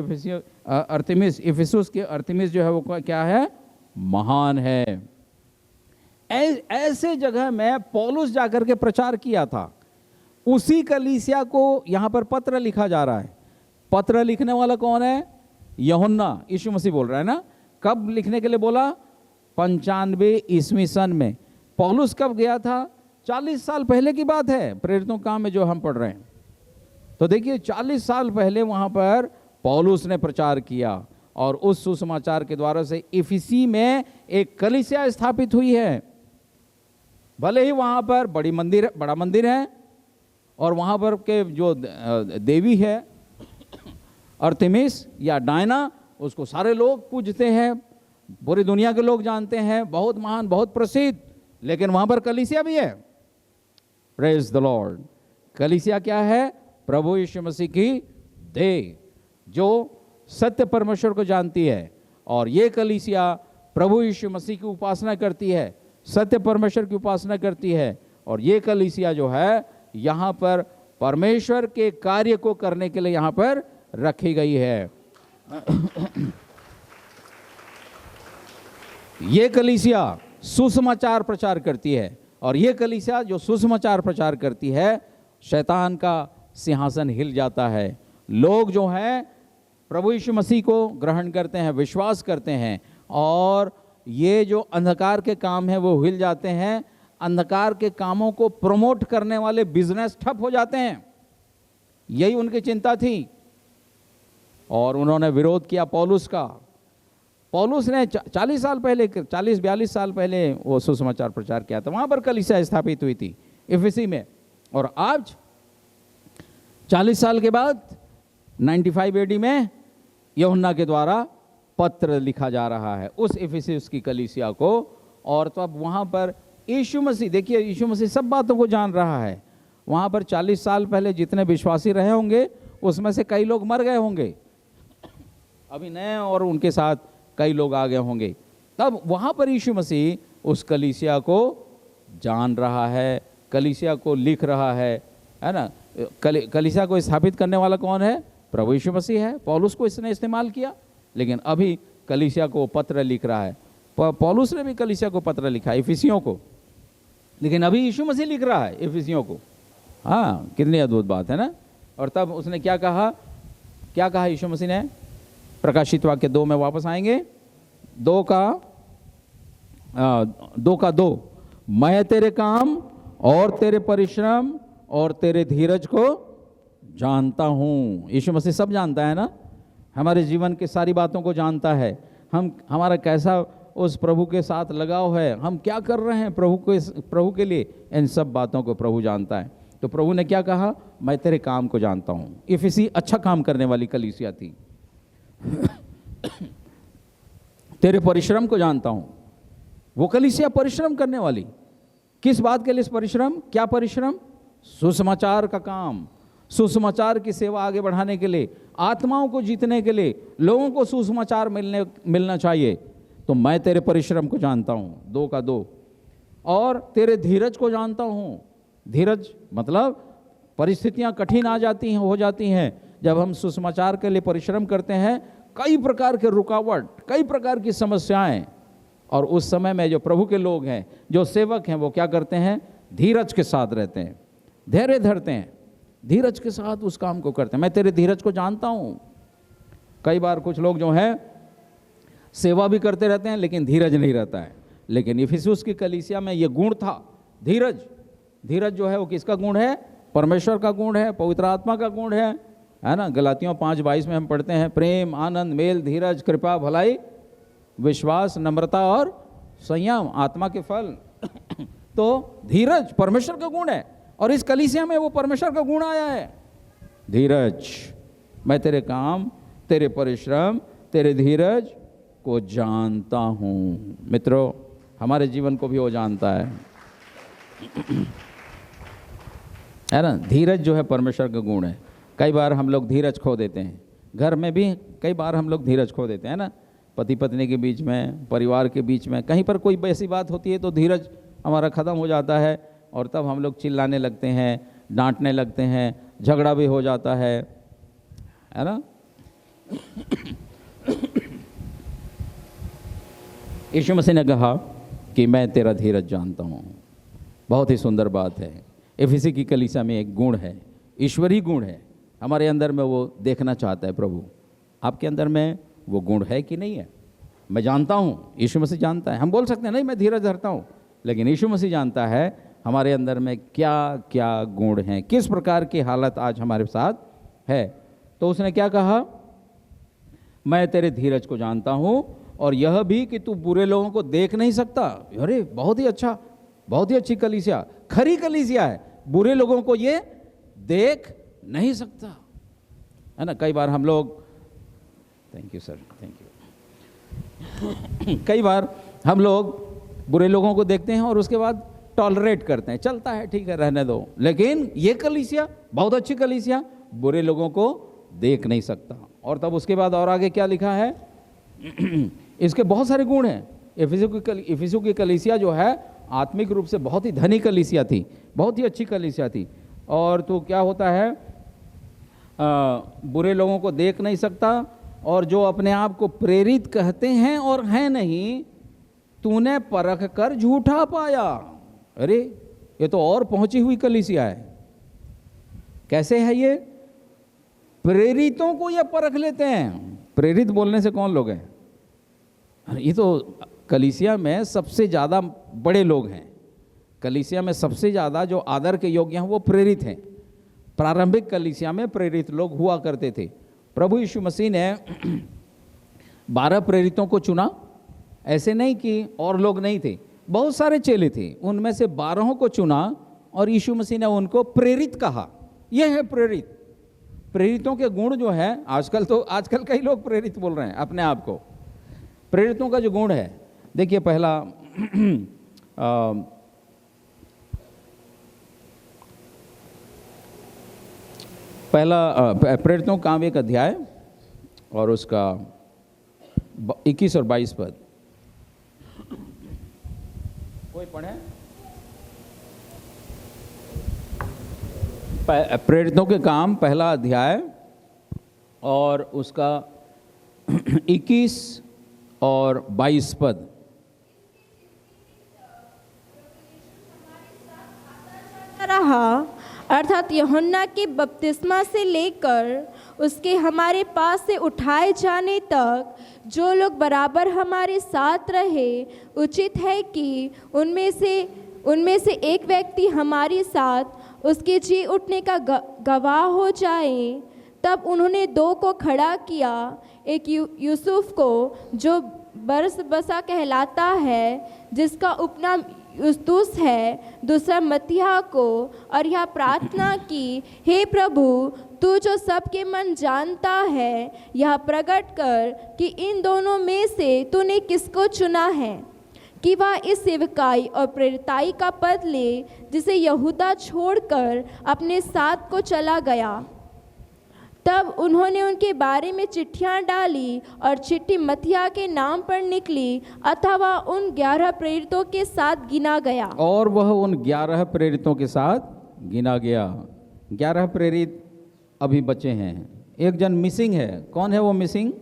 अर्तिमिस, इफिसुस की अर्तिमिस जो है वो क्या है? महान है। ऐसे जगह में पौलुस जाकर के प्रचार किया था। उसी कलीसिया को यहाँ पर पत्र लिखा जा रहा है। पत्र लिखने वाला कौन है? यूहन्ना, यीशु मसीह बोल रहा है ना। कब लिखने के लिए बोला? 95 ईस्वी सन में। पौलुस कब गया था? 40 साल पहले की बात है, प्रेरितों काम में जो हम पढ़ रहे हैं। तो देखिए 40 साल पहले वहां पर पौलुस ने प्रचार किया और उस सुसमाचार के द्वारा से इफिसी में एक कलीसिया स्थापित हुई है। भले ही वहां पर बड़ा मंदिर है और वहां पर के जो देवी है अर्तिमिस या डायना, उसको सारे लोग पूजते हैं, पूरी दुनिया के लोग जानते हैं, बहुत महान, बहुत प्रसिद्ध। लेकिन वहां पर कलीसिया भी है। Praise the Lord. कलीसिया क्या है? प्रभु यीशु मसीह की देह जो सत्य परमेश्वर को जानती है। और ये कलीसिया प्रभु यीशु मसीह की उपासना करती है, सत्य परमेश्वर की उपासना करती है। और ये कलीसिया जो है यहाँ पर परमेश्वर के कार्य को करने के लिए यहाँ पर रखी गई है। ये कलीसिया सुसमाचार प्रचार करती है और ये कलीसिया जो सुसमाचार प्रचार करती है, शैतान का सिंहासन हिल जाता है। लोग जो हैं प्रभु यीशु मसीह को ग्रहण करते हैं, विश्वास करते हैं और ये जो अंधकार के काम हैं वो हिल जाते हैं। अंधकार के कामों को प्रमोट करने वाले बिजनेस ठप हो जाते हैं। यही उनकी चिंता थी और उन्होंने विरोध किया पौलुस का। पौलुस ने 40-42 साल पहले वो सुसमाचार प्रचार किया था। वहाँ पर कलीसिया स्थापित हुई थी इफिसी में। और आज 40 साल के बाद 95 AD में यूहन्ना के द्वारा पत्र लिखा जा रहा है उस इफिसुस की कलीसिया को। और तो अब वहाँ पर यीशु मसीह, देखिए यीशु मसीह सब बातों को जान रहा है। वहाँ पर 40 साल पहले जितने विश्वासी रहे होंगे उसमें से कई लोग मर गए होंगे, अभी नए और उनके साथ कई लोग आ गए होंगे। तब वहाँ पर यीशु मसीह उस कलीसिया को जान रहा है, कलीसिया को लिख रहा है ना। कलीसिया को स्थापित करने वाला कौन है? प्रभु यीशु मसीह है। पौलुस को इसने इस्तेमाल किया, लेकिन अभी कलीसिया को पत्र लिख रहा है। पौलुस ने भी कलीसिया को पत्र लिखा इफिसियों को। लेकिन अभी यीशु मसीह लिख रहा है इफिसियों को। हाँ, कितनी अद्भुत बात है ना। और तब उसने क्या कहा यीशु मसीह ने? प्रकाशित वाक्य 2 में वापस आएंगे, 2 का 2, मैं तेरे काम और तेरे परिश्रम और तेरे धीरज को जानता हूँ। यीशु मसीह सब जानता है ना, हमारे जीवन की सारी बातों को जानता है। हमारा कैसा उस प्रभु के साथ लगाव है, हम क्या कर रहे हैं प्रभु के लिए, इन सब बातों को प्रभु जानता है। तो प्रभु ने क्या कहा? मैं तेरे काम को जानता हूँ। इफिसी अच्छा काम करने वाली कलीसिया थी। तेरे परिश्रम को जानता हूँ। वो कलीसिया परिश्रम करने वाली, किस बात के लिए परिश्रम? क्या परिश्रम? सुसमाचार का काम, सुसमाचार की सेवा आगे बढ़ाने के लिए, आत्माओं को जीतने के लिए, लोगों को सुसमाचार मिलना चाहिए। तो मैं तेरे परिश्रम को जानता हूँ, 2 का 2, और तेरे धीरज को जानता हूँ। धीरज मतलब परिस्थितियाँ कठिन हो जाती हैं जब हम सुसमाचार के लिए परिश्रम करते हैं, कई प्रकार के रुकावट, कई प्रकार की समस्याएं, और उस समय में जो प्रभु के लोग हैं, जो सेवक हैं, वो क्या करते हैं? धीरज के साथ रहते हैं, धैर्य धरते हैं, धीरज के साथ उस काम को करते हैं। मैं तेरे धीरज को जानता हूँ। कई बार कुछ लोग जो हैं सेवा भी करते रहते हैं लेकिन धीरज नहीं रहता है। लेकिन इफिसुस की कलीसिया में ये गुण था, धीरज। धीरज जो है वो किसका गुण है? परमेश्वर का गुण है, पवित्र आत्मा का गुण है ना। गलातियों 5:22 में हम पढ़ते हैं, प्रेम, आनंद, मेल, धीरज, कृपा, भलाई, विश्वास, नम्रता और संयम, आत्मा के फल। तो धीरज परमेश्वर का गुण है, और इस कलीसिया में वो परमेश्वर का गुण आया है, धीरज। मैं तेरे काम, तेरे परिश्रम, तेरे धीरज को जानता हूँ। मित्रों, हमारे जीवन को भी वो जानता है ना। धीरज जो है परमेश्वर का गुण है। कई बार हम लोग धीरज खो देते हैं, घर में भी कई बार हम लोग धीरज खो देते हैं ना, पति पत्नी के बीच में, परिवार के बीच में, कहीं पर कोई ऐसी बात होती है तो धीरज हमारा ख़त्म हो जाता है, और तब हम लोग चिल्लाने लगते हैं, डांटने लगते हैं, झगड़ा भी हो जाता है ना। यीशु मसीह ने कहा कि मैं तेरा धीरज जानता हूँ। बहुत ही सुंदर बात है। एफिसी की कलीसिया में एक गुण है, ईश्वरीय गुण है, हमारे अंदर में वो देखना चाहता है प्रभु। आपके अंदर में वो गुण है कि नहीं है? मैं जानता हूँ, यीशु मसीह जानता है। हम बोल सकते हैं नहीं मैं धीरज धरता हूँ, लेकिन यीशु मसीह जानता है हमारे अंदर में क्या क्या गुण हैं, किस प्रकार की हालत आज हमारे साथ है। तो उसने क्या कहा? मैं तेरे धीरज को जानता हूँ, और यह भी कि तू बुरे लोगों को देख नहीं सकता। अरे बहुत ही अच्छा, बहुत ही अच्छी कलीसिया, खरी कलीसिया है। बुरे लोगों को ये देख नहीं सकता है ना। कई बार हम लोग, thank you sir, thank you. कई बार हम लोग बुरे लोगों को देखते हैं और उसके बाद टॉलरेट करते हैं, चलता है, ठीक है, रहने दो। लेकिन ये कलीसिया बहुत अच्छी कलीसिया, बुरे लोगों को देख नहीं सकता। और तब उसके बाद और आगे क्या लिखा है? इसके बहुत सारे गुण हैं। इफिसुस की कलीसिया जो है आत्मिक रूप से बहुत ही धनी कलीसिया थी, बहुत ही अच्छी कलीसिया थी। और तो क्या होता है, बुरे लोगों को देख नहीं सकता, और जो अपने आप को प्रेरित कहते हैं और हैं नहीं, तूने परख कर झूठा पाया। अरे ये तो और पहुंची हुई कलीसिया है। कैसे है ये? प्रेरितों को ये परख लेते हैं। प्रेरित बोलने से कौन लोग हैं? ये तो कलीसिया में सबसे ज़्यादा बड़े लोग हैं। कलीसिया में सबसे ज़्यादा जो आदर के योग्य हैं वो प्रेरित हैं। प्रारंभिक कलीसिया में प्रेरित लोग हुआ करते थे। प्रभु यीशु मसीह ने 12 प्रेरितों को चुना, ऐसे नहीं कि और लोग नहीं थे, बहुत सारे चेले थे, उनमें से 12 को चुना और यीशु मसीह ने उनको प्रेरित कहा। यह है प्रेरित। प्रेरितों के गुण जो है, आजकल कई लोग प्रेरित बोल रहे हैं अपने आप को। प्रेरितों का जो गुण है, देखिए पहला प्रेरितों का काम 1 अध्याय और उसका 21 और 22 पद। कोई पढ़े? प्रेरितों के काम 1 अध्याय और उसका 21 और 22 पद। कहा, अर्थात यूहन्ना के बपतिस्मा से लेकर उसके हमारे पास से उठाए जाने तक जो लोग बराबर हमारे साथ रहे, उचित है कि उनमें से एक व्यक्ति हमारे साथ उसके जी उठने का गवाह हो जाए। तब उन्होंने दो को खड़ा किया, एक यूसुफ को जो बरसबसा कहलाता है, जिसका उपनाम यूस्तुस है, दूसरा मत्तियाह को, और यह प्रार्थना की, हे प्रभु, तू जो सबके मन जानता है, यह प्रकट कर कि इन दोनों में से तूने किसको चुना है कि वह इस सेवकाई और प्रेरिताई का पद ले जिसे यहूदा छोड़कर अपने साथ को चला गया। तब उन्होंने उनके बारे में चिट्ठियाँ डाली और चिट्ठी मत्तियाह के नाम पर निकली, अथवा उन 11 प्रेरितों के साथ गिना गया। और वह उन 11 प्रेरितों के साथ गिना गया। 11 प्रेरित अभी बचे हैं, एक जन मिसिंग है। कौन है वो मिसिंग?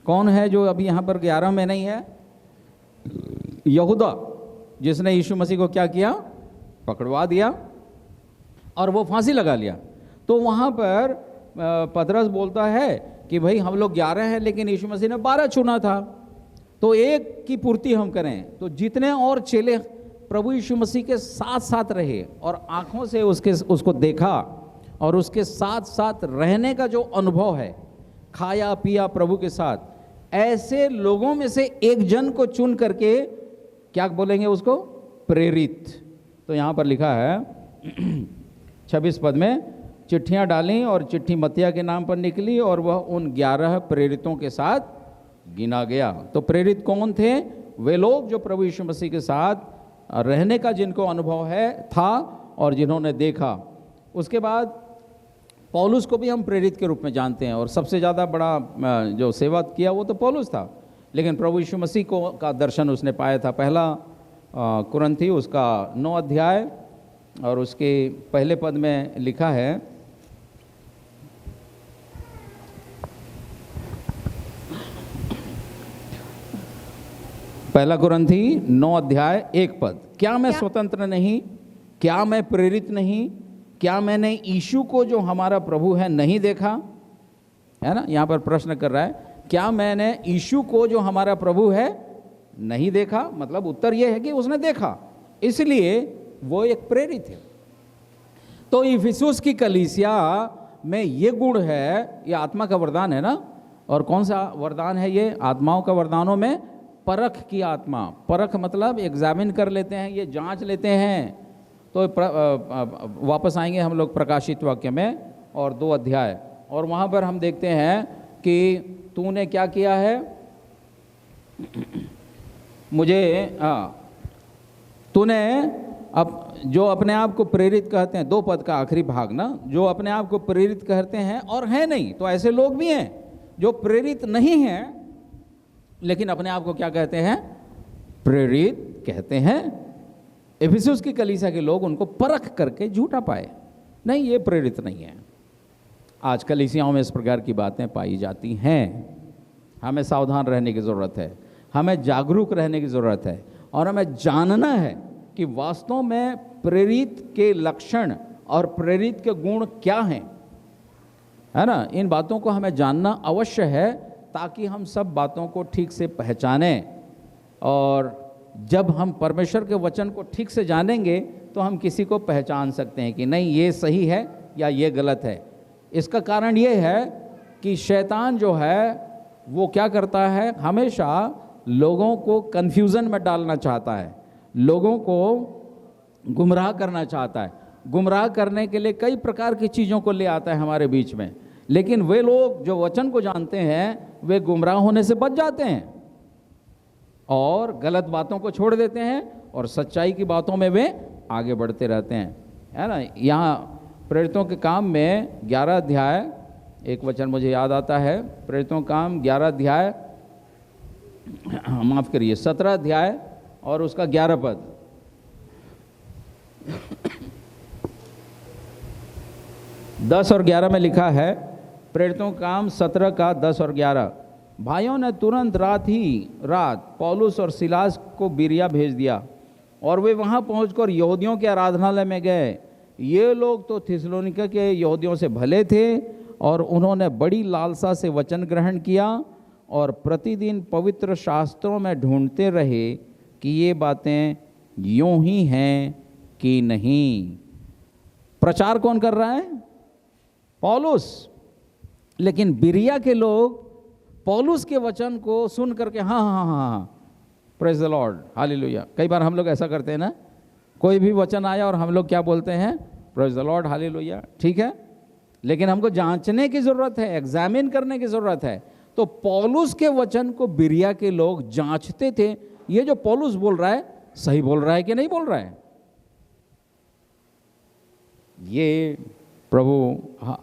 कौन है जो अभी यहाँ पर 11 में नहीं है? यहूदा, जिसने यीशु मसीह को क्या किया? पकड़वा दिया और वो फांसी लगा लिया। तो वहाँ पर पतरस बोलता है कि भाई हम लोग 11 हैं, लेकिन यीशु मसीह ने 12 चुना था, तो एक की पूर्ति हम करें। तो जितने और चेले प्रभु यीशु मसीह के साथ साथ रहे और आँखों से उसको देखा और उसके साथ साथ रहने का जो अनुभव है, खाया पिया प्रभु के साथ, ऐसे लोगों में से एक जन को चुन करके क्या बोलेंगे उसको? प्रेरित। तो यहाँ पर लिखा है 26 पद में, चिट्ठियाँ डालीं और चिट्ठी मत्तियाह के नाम पर निकली और वह उन 11 प्रेरितों के साथ गिना गया। तो प्रेरित कौन थे? वे लोग जो प्रभु यीशु मसीह के साथ रहने का जिनको अनुभव था और जिन्होंने देखा। उसके बाद पौलुस को भी हम प्रेरित के रूप में जानते हैं और सबसे ज़्यादा बड़ा जो सेवा किया वो तो पौलुस था, लेकिन प्रभु यीशु मसीह का दर्शन उसने पाया था। पहला कुरिन्थी उसका 9 अध्याय और उसके पहले पद में लिखा है, पहला कुरिन्थी 9 अध्याय 1 पद, क्या मैं स्वतंत्र नहीं? क्या मैं प्रेरित नहीं? क्या मैंने यीशु को जो हमारा प्रभु है नहीं देखा? है ना, यहाँ पर प्रश्न कर रहा है, क्या मैंने यीशु को जो हमारा प्रभु है नहीं देखा? मतलब उत्तर यह है कि उसने देखा, इसलिए वो एक प्रेरित है। तो इफिसुस की कलीसिया में ये गुण है, ये आत्मा का वरदान है ना। और कौन सा वरदान है ये? आत्माओं का वरदानों में परख की आत्मा। परख मतलब एग्जामिन कर लेते हैं, ये जांच लेते हैं। तो वापस आएंगे हम लोग प्रकाशित वाक्य में और 2 अध्याय, और वहाँ पर हम देखते हैं कि तूने क्या किया है, मुझे तूने अब जो अपने आप को प्रेरित कहते हैं, 2 पद का आखिरी भाग ना, जो अपने आप को प्रेरित कहते हैं और हैं नहीं। तो ऐसे लोग भी हैं जो प्रेरित नहीं हैं लेकिन अपने आप को क्या कहते हैं? प्रेरित कहते हैं। इफिसुस की कलीसिया के लोग उनको परख करके झूठा पाए, नहीं ये प्रेरित नहीं है। आज कलीसियाओं में इस प्रकार की बातें पाई जाती हैं। हमें सावधान रहने की ज़रूरत है, हमें जागरूक रहने की ज़रूरत है, और हमें जानना है कि वास्तव में प्रेरित के लक्षण और प्रेरित के गुण क्या हैं, है ना। इन बातों को हमें जानना अवश्य है ताकि हम सब बातों को ठीक से पहचानें। और जब हम परमेश्वर के वचन को ठीक से जानेंगे तो हम किसी को पहचान सकते हैं कि नहीं ये सही है या ये गलत है। इसका कारण ये है कि शैतान जो है वो क्या करता है, हमेशा लोगों को कन्फ्यूज़न में डालना चाहता है, लोगों को गुमराह करना चाहता है। गुमराह करने के लिए कई प्रकार की चीज़ों को ले आता है हमारे बीच में, लेकिन वे लोग जो वचन को जानते हैं वे गुमराह होने से बच जाते हैं और गलत बातों को छोड़ देते हैं और सच्चाई की बातों में वे आगे बढ़ते रहते हैं, है ना। यहाँ प्रेरितों के काम में 11 अध्याय, एक वचन मुझे याद आता है, प्रेरितों का काम 11 अध्याय, माफ़ करिए 17 अध्याय और उसका 11 पद। 10 और 11 में लिखा है, प्रेरितों का काम 17 का 10 और 11, भाइयों ने तुरंत रात पौलुस और सिलास को बिरिया भेज दिया और वे वहाँ पहुंचकर यहूदियों के आराधनालय में गए। ये लोग तो थिस्सलुनीके के यहूदियों से भले थे और उन्होंने बड़ी लालसा से वचन ग्रहण किया और प्रतिदिन पवित्र शास्त्रों में ढूंढते रहे कि ये बातें यूं ही हैं कि नहीं। प्रचार कौन कर रहा है? पौलुस। लेकिन बिरिया के लोग पौलुस के वचन को सुन करके हाँ हाँ हाँ हाँ प्रेज द लॉर्ड, हालेलुया। कई बार हम लोग ऐसा करते हैं ना, कोई भी वचन आया और हम लोग क्या बोलते हैं? Praise the Lord, hallelujah. ठीक है, लेकिन हमको जांचने की ज़रूरत है, एग्जामिन करने की ज़रूरत है। तो पौलुस के वचन को बिरिया के लोग जांचते थे, ये जो पौलुस बोल रहा है सही बोल रहा है कि नहीं बोल रहा है। ये प्रभु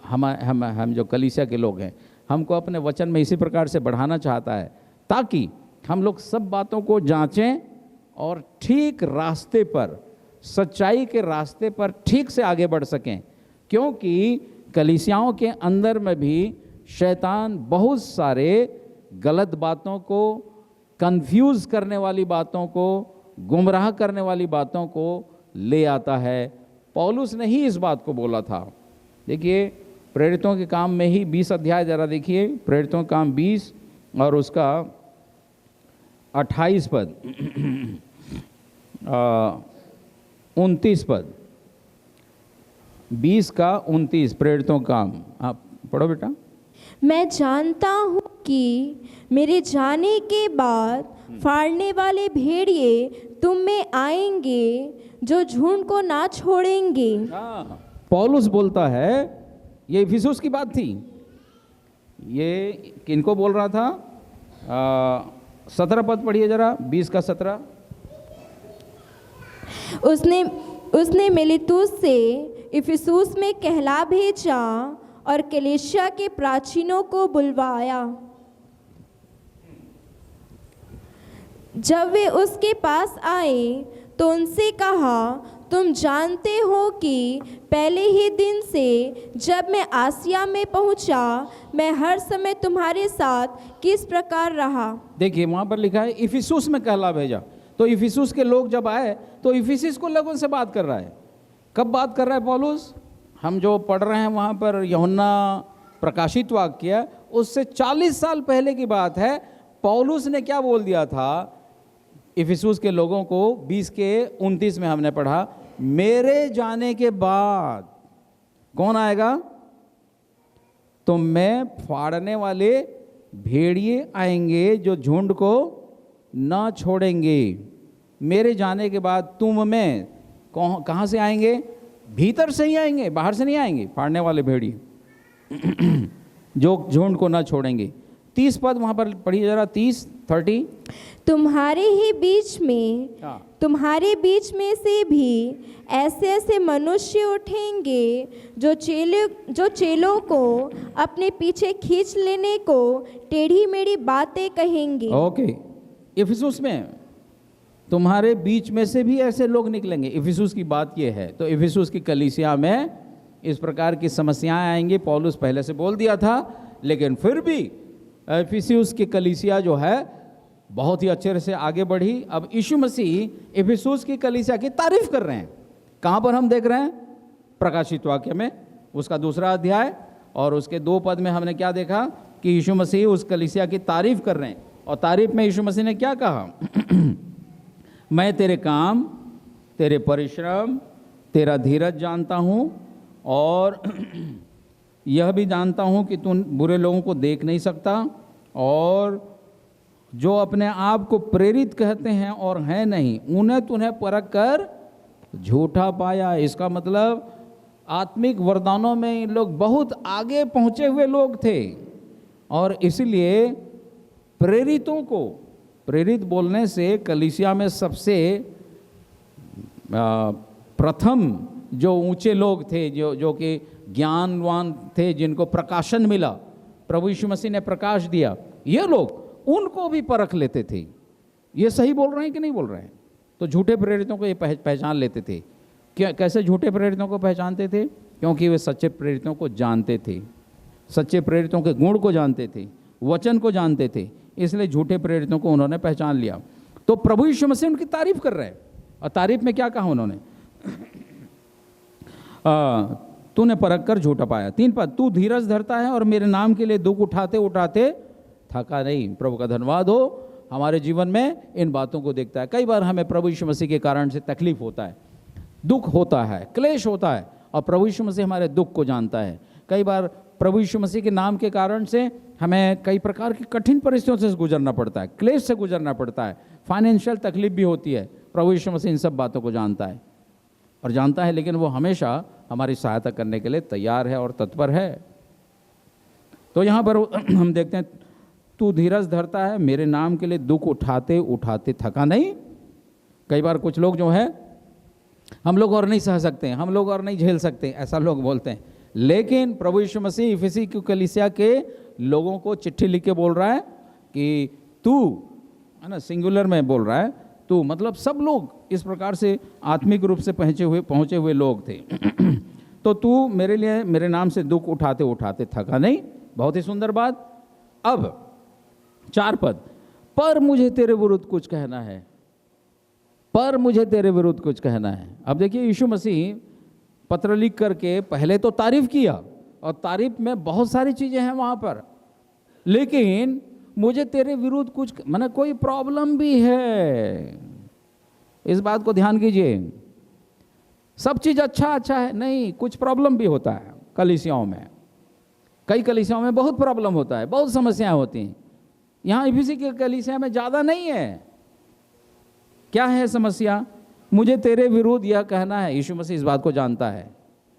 हम जो कलीसिया के लोग हैं, हमको अपने वचन में इसी प्रकार से बढ़ाना चाहता है ताकि हम लोग सब बातों को जांचें और ठीक रास्ते पर, सच्चाई के रास्ते पर ठीक से आगे बढ़ सकें। क्योंकि कलीसियाओं के अंदर में भी शैतान बहुत सारे गलत बातों को, कंफ्यूज करने वाली बातों को, गुमराह करने वाली बातों को ले आता है। पौलुस ने ही इस बात को बोला था। देखिए प्रेरितों के काम में ही 20 अध्याय जरा देखिए, प्रेरितों का काम 20 और उसका 28 पद 29 पद, 20 का 29, प्रेरितों का काम। आप पढ़ो बेटा। मैं जानता हूँ कि मेरे जाने के बाद फाड़ने वाले भेड़िए तुम में आएंगे जो झुंड को ना छोड़ेंगे। पौलुस बोलता है, ये इफिसुस की बात थी। ये किनको बोल रहा था? 17 पद पढ़िए जरा, 20 का 17। उसने मिलेतुस से इफिसुस में कहला भेजा और कलीसिया के प्राचीनों को बुलवाया। जब वे उसके पास आए तो उनसे कहा, तुम जानते हो कि पहले ही दिन से जब मैं आसिया में पहुंचा, मैं हर समय तुम्हारे साथ किस प्रकार रहा। देखिए वहां पर लिखा है इफिसुस में कहला भेजा। तो इफिसुस के लोग जब आए तो इफिसुस को लोगों से बात कर रहा है। कब बात कर रहा है पौलुस? हम जो पढ़ रहे हैं वहाँ पर यूहन्ना प्रकाशित वाक्य, उससे 40 साल पहले की बात है। पौलुस ने क्या बोल दिया था इफिसुस के लोगों को? 20 के 29 में हमने पढ़ा, मेरे जाने के बाद कौन आएगा? तो मैं फाड़ने वाले भेड़िए आएंगे जो झुंड को ना छोड़ेंगे। मेरे जाने के बाद तुम में कहाँ से आएंगे? भीतर से ही आएंगे, बाहर से नहीं आएंगे। फाड़ने वाले भेड़िए जो झुंड को ना छोड़ेंगे। 30 पद वहाँ पर पढ़िए जरा, 30 तुम्हारे बीच में से भी ऐसे ऐसे मनुष्य उठेंगे जो चेलों को अपने पीछे खींच लेने को टेढ़ी मेढ़ी बातें कहेंगे। ओके, इफिसुस में तुम्हारे बीच में से भी ऐसे लोग निकलेंगे। इफिसुस की बात ये है। तो इफिसुस की कलीसिया में इस प्रकार की समस्याएं आएंगी। पौलुस पहले से बोल दिया था, लेकिन फिर भी इफिसुस की कलीसिया जो है बहुत ही अच्छे से आगे बढ़ी। अब यीशु मसीह इफिसुस की कलीसिया की तारीफ कर रहे हैं। कहाँ पर हम देख रहे हैं? प्रकाशित वाक्य में उसका 2 अध्याय और उसके 2 पद में हमने क्या देखा कि यीशु मसीह उस कलीसिया की तारीफ कर रहे हैं। और तारीफ में यीशु मसीह ने क्या कहा? मैं तेरे काम, तेरे परिश्रम, तेरा धीरज जानता हूँ और यह भी जानता हूँ कि तू बुरे लोगों को देख नहीं सकता और जो अपने आप को प्रेरित कहते हैं और हैं नहीं, उन्हें तूने परख कर झूठा पाया। इसका मतलब आत्मिक वरदानों में इन लोग बहुत आगे पहुँचे हुए लोग थे और इसलिए प्रेरितों को, प्रेरित बोलने से कलीसिया में सबसे प्रथम जो ऊंचे लोग थे, जो कि ज्ञानवान थे, जिनको प्रकाशन मिला, प्रभु यीशु मसीह ने प्रकाश दिया, ये लोग उनको भी परख लेते थे। ये सही बोल रहे हैं कि नहीं बोल रहे हैं? तो झूठे प्रेरितों को ये पहचान लेते थे। कैसे झूठे प्रेरितों को पहचानते थे? क्योंकि वे सच्चे प्रेरितों को जानते थे, सच्चे प्रेरितों के गुण को जानते थे, वचन को जानते थे, इसलिए झूठे प्रेरितों को उन्होंने पहचान लिया। तो प्रभु यीशु मसीह उनकी तारीफ कर रहे हैं और तारीफ में क्या कहा उन्होंने? तूने परख कर झूठा पाया। 3 पद, तू धीरज धरता है और मेरे नाम के लिए दुख उठाते उठाते थका नहीं। प्रभु का धन्यवाद हो, हमारे जीवन में इन बातों को देखता है। कई बार हमें प्रभु यीशु मसीह के कारण से तकलीफ होता है, दुख होता है, क्लेश होता है, और प्रभु यीशु मसीह हमारे दुख को जानता है। कई बार प्रभु यीशु मसीह के नाम के कारण से हमें कई प्रकार की कठिन परिस्थितियों से गुजरना पड़ता है, क्लेश से गुजरना पड़ता है, फाइनेंशियल तकलीफ भी होती है। प्रभु यीशु मसीह इन सब बातों को जानता है और जानता है, लेकिन वो हमेशा हमारी सहायता करने के लिए तैयार है और तत्पर है। तो यहाँ पर हम देखते हैं, तू धीरज धरता है, मेरे नाम के लिए दुख उठाते उठाते थका नहीं। कई बार कुछ लोग जो है, हम लोग और नहीं सह सकते, हम लोग और नहीं झेल सकते, ऐसा लोग बोलते हैं। लेकिन प्रभु यीशु मसीह इफिसी की कलीसिया के लोगों को चिट्ठी लिख के बोल रहा है कि तू, है ना, सिंगुलर में बोल रहा है, तू मतलब सब लोग इस प्रकार से आत्मिक रूप से पहुँचे हुए लोग थे। तो तू मेरे लिए, मेरे नाम से दुख उठाते उठाते थका नहीं। बहुत ही सुंदर बात। अब 4 पद, पर मुझे तेरे विरुद्ध कुछ कहना है, पर मुझे तेरे विरुद्ध कुछ कहना है। अब देखिए, यीशु मसीह पत्र लिख करके पहले तो तारीफ किया, और तारीफ में बहुत सारी चीज़ें हैं वहाँ पर, लेकिन मुझे तेरे विरुद्ध कुछ, माने कोई प्रॉब्लम भी है। इस बात को ध्यान कीजिए, सब चीज़ अच्छा है नहीं, कुछ प्रॉब्लम भी होता है कलीसियाओं में। कई कलीसियाओं में बहुत प्रॉब्लम होता है, बहुत समस्याएं होती हैं। यहाँ इफिसी की कलीसिया में ज़्यादा नहीं है। क्या है समस्या? मुझे तेरे विरुद्ध यह कहना है। यीशु मसीह इस बात को जानता है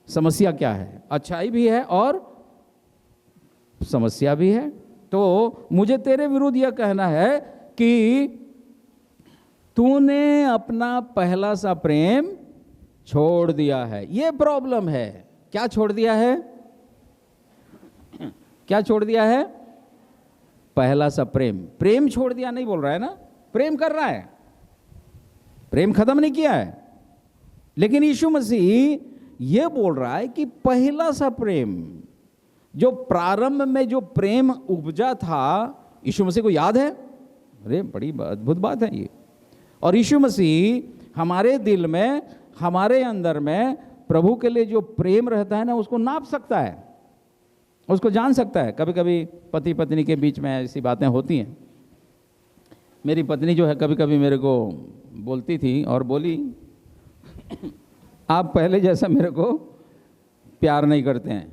समस्या क्या है, अच्छाई भी है और समस्या भी है। तो मुझे तेरे विरुद्ध यह कहना है कि तूने अपना पहला सा प्रेम छोड़ दिया है। ये प्रॉब्लम है। क्या छोड़ दिया है? क्या छोड़ दिया है? पहला सा प्रेम। प्रेम छोड़ दिया नहीं बोल रहा है ना, प्रेम कर रहा है, प्रेम खत्म नहीं किया है। लेकिन यीशु मसीह ये बोल रहा है कि पहला सा प्रेम, जो प्रारंभ में जो प्रेम उपजा था, यीशु मसीह को याद है। अरे बड़ी अद्भुत बात है ये। और यीशु मसीह हमारे दिल में, हमारे अंदर में प्रभु के लिए जो प्रेम रहता है ना, उसको नाप सकता है, उसको जान सकता है। कभी कभी पति पत्नी के बीच में ऐसी बातें होती हैं। मेरी पत्नी जो है कभी कभी मेरे को बोलती थी और बोली, आप पहले जैसा मेरे को प्यार नहीं करते हैं।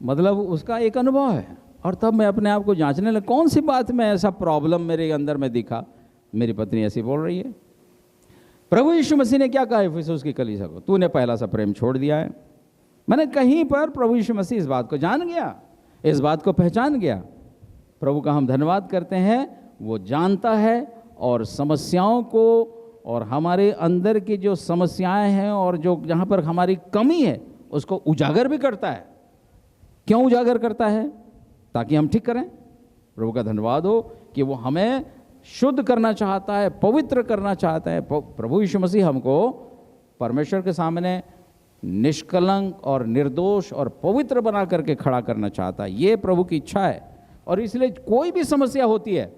मतलब उसका एक अनुभव है। और तब मैं अपने आप को जांचने लगा, कौन सी बात में ऐसा प्रॉब्लम मेरे अंदर में दिखा। मेरी पत्नी ऐसी बोल रही है। प्रभु यीशु मसीह ने क्या कहा इफिसुस की कलीसिया को? तूने पहला सा प्रेम छोड़ दिया है। मैंने कहीं पर प्रभु यीशु मसीह इस बात को जान गया, इस बात को पहचान गया। प्रभु का हम धन्यवाद करते हैं, वो जानता है और समस्याओं को और हमारे अंदर की जो समस्याएं हैं और जो जहाँ पर हमारी कमी है उसको उजागर भी करता है। क्यों उजागर करता है? ताकि हम ठीक करें। प्रभु का धन्यवाद हो कि वो हमें शुद्ध करना चाहता है, पवित्र करना चाहता है। प्रभु यीशु मसीह हमको परमेश्वर के सामने निष्कलंक और निर्दोष और पवित्र बना करके खड़ा करना चाहता है। ये प्रभु की इच्छा है। और इसलिए कोई भी समस्या होती है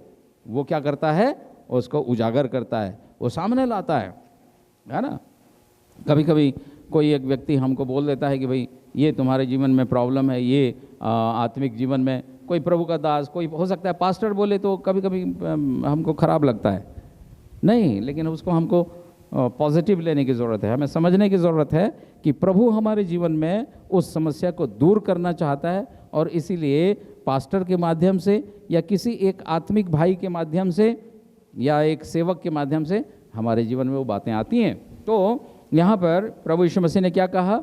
वो क्या करता है? उसको उजागर करता है, वो सामने लाता है ना। कभी कभी कोई एक व्यक्ति हमको बोल देता है कि भाई ये तुम्हारे जीवन में प्रॉब्लम है, ये आत्मिक जीवन में। कोई प्रभु का दास, कोई हो सकता है पास्टर बोले तो कभी कभी हमको खराब लगता है। नहीं, लेकिन उसको हमको पॉजिटिव लेने की ज़रूरत है। हमें समझने की ज़रूरत है कि प्रभु हमारे जीवन में उस समस्या को दूर करना चाहता है, और इसीलिए पास्टर के माध्यम से या किसी एक आत्मिक भाई के माध्यम से या एक सेवक के माध्यम से हमारे जीवन में वो बातें आती हैं। तो यहाँ पर प्रभु यीशु मसीह ने क्या कहा?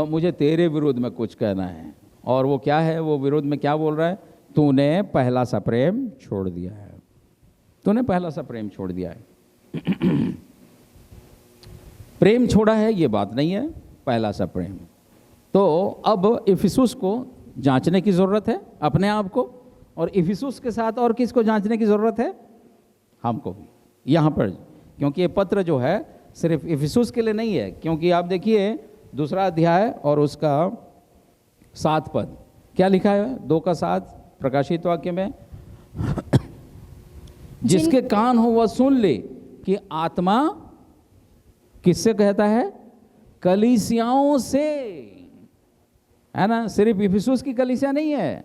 मुझे तेरे विरुद्ध में कुछ कहना है। और वो क्या है? वो विरोध में क्या बोल रहा है? तूने पहला सा प्रेम छोड़ दिया है। तूने पहला सा प्रेम छोड़ दिया है। प्रेम छोड़ा है ये बात नहीं है, पहला सा प्रेम। तो अब इफिसुस को जांचने की ज़रूरत है, अपने आप को। और इफिसुस के साथ और किसको जांचने की ज़रूरत है? हमको भी यहाँ पर। क्योंकि ये पत्र जो है सिर्फ इफिसुस के लिए नहीं है। क्योंकि आप देखिए 2 अध्याय और उसका 7 पद क्या लिखा है? 2 का 7 प्रकाशित वाक्य में। जिसके कान हो वह सुन ले कि आत्मा किससे कहता है? कलीसियाओं से, है ना। सिर्फ इफिसुस की कलीसिया नहीं है,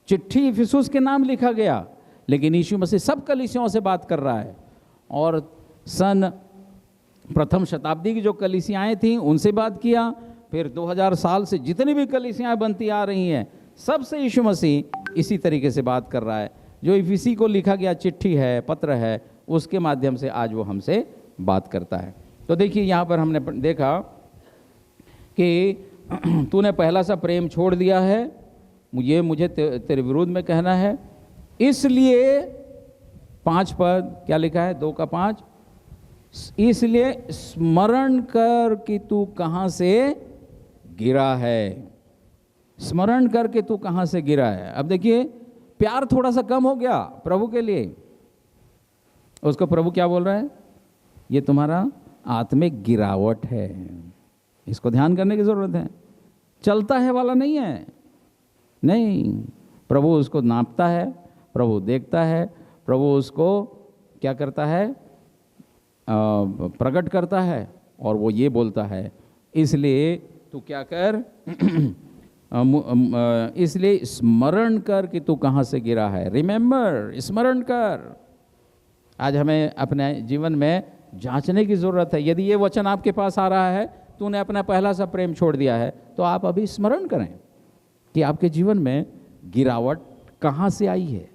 चिट्ठी इफिसुस के नाम लिखा गया, लेकिन यीशु मसीह सब कलीसियाओं से बात कर रहा है। और सन प्रथम शताब्दी की जो कलीसियाएं थीं उनसे बात किया, फिर 2000 साल से जितनी भी कलीसियाएं बनती आ रही हैं सबसे यीशु मसीह इसी तरीके से बात कर रहा है। जो इफिसी को लिखा गया चिट्ठी है, पत्र है, उसके माध्यम से आज वो हमसे बात करता है। तो देखिए यहाँ पर हमने देखा कि तूने पहला सा प्रेम छोड़ दिया है, ये मुझे तेरे विरोध में कहना है, इसलिए 5 पद क्या लिखा है? 2 का 5, इसलिए स्मरण कर कि तू कहाँ से गिरा है। स्मरण कर कि तू कहाँ से गिरा है। अब देखिए प्यार थोड़ा सा कम हो गया प्रभु के लिए। उसको प्रभु क्या बोल रहा है? ये तुम्हारा आत्मिक गिरावट है, इसको ध्यान करने की ज़रूरत है। चलता है वाला नहीं है, नहीं, प्रभु उसको नापता है, प्रभु देखता है, प्रभु उसको क्या करता है? प्रकट करता है, और वो ये बोलता है इसलिए तू क्या कर इसलिए स्मरण कर कि तू कहाँ से गिरा है। रिमेंबर, स्मरण कर। आज हमें अपने जीवन में जांचने की ज़रूरत है। यदि ये वचन आपके पास आ रहा है, तूने अपना पहला सा प्रेम छोड़ दिया है, तो आप अभी स्मरण करें कि आपके जीवन में गिरावट कहाँ से आई है,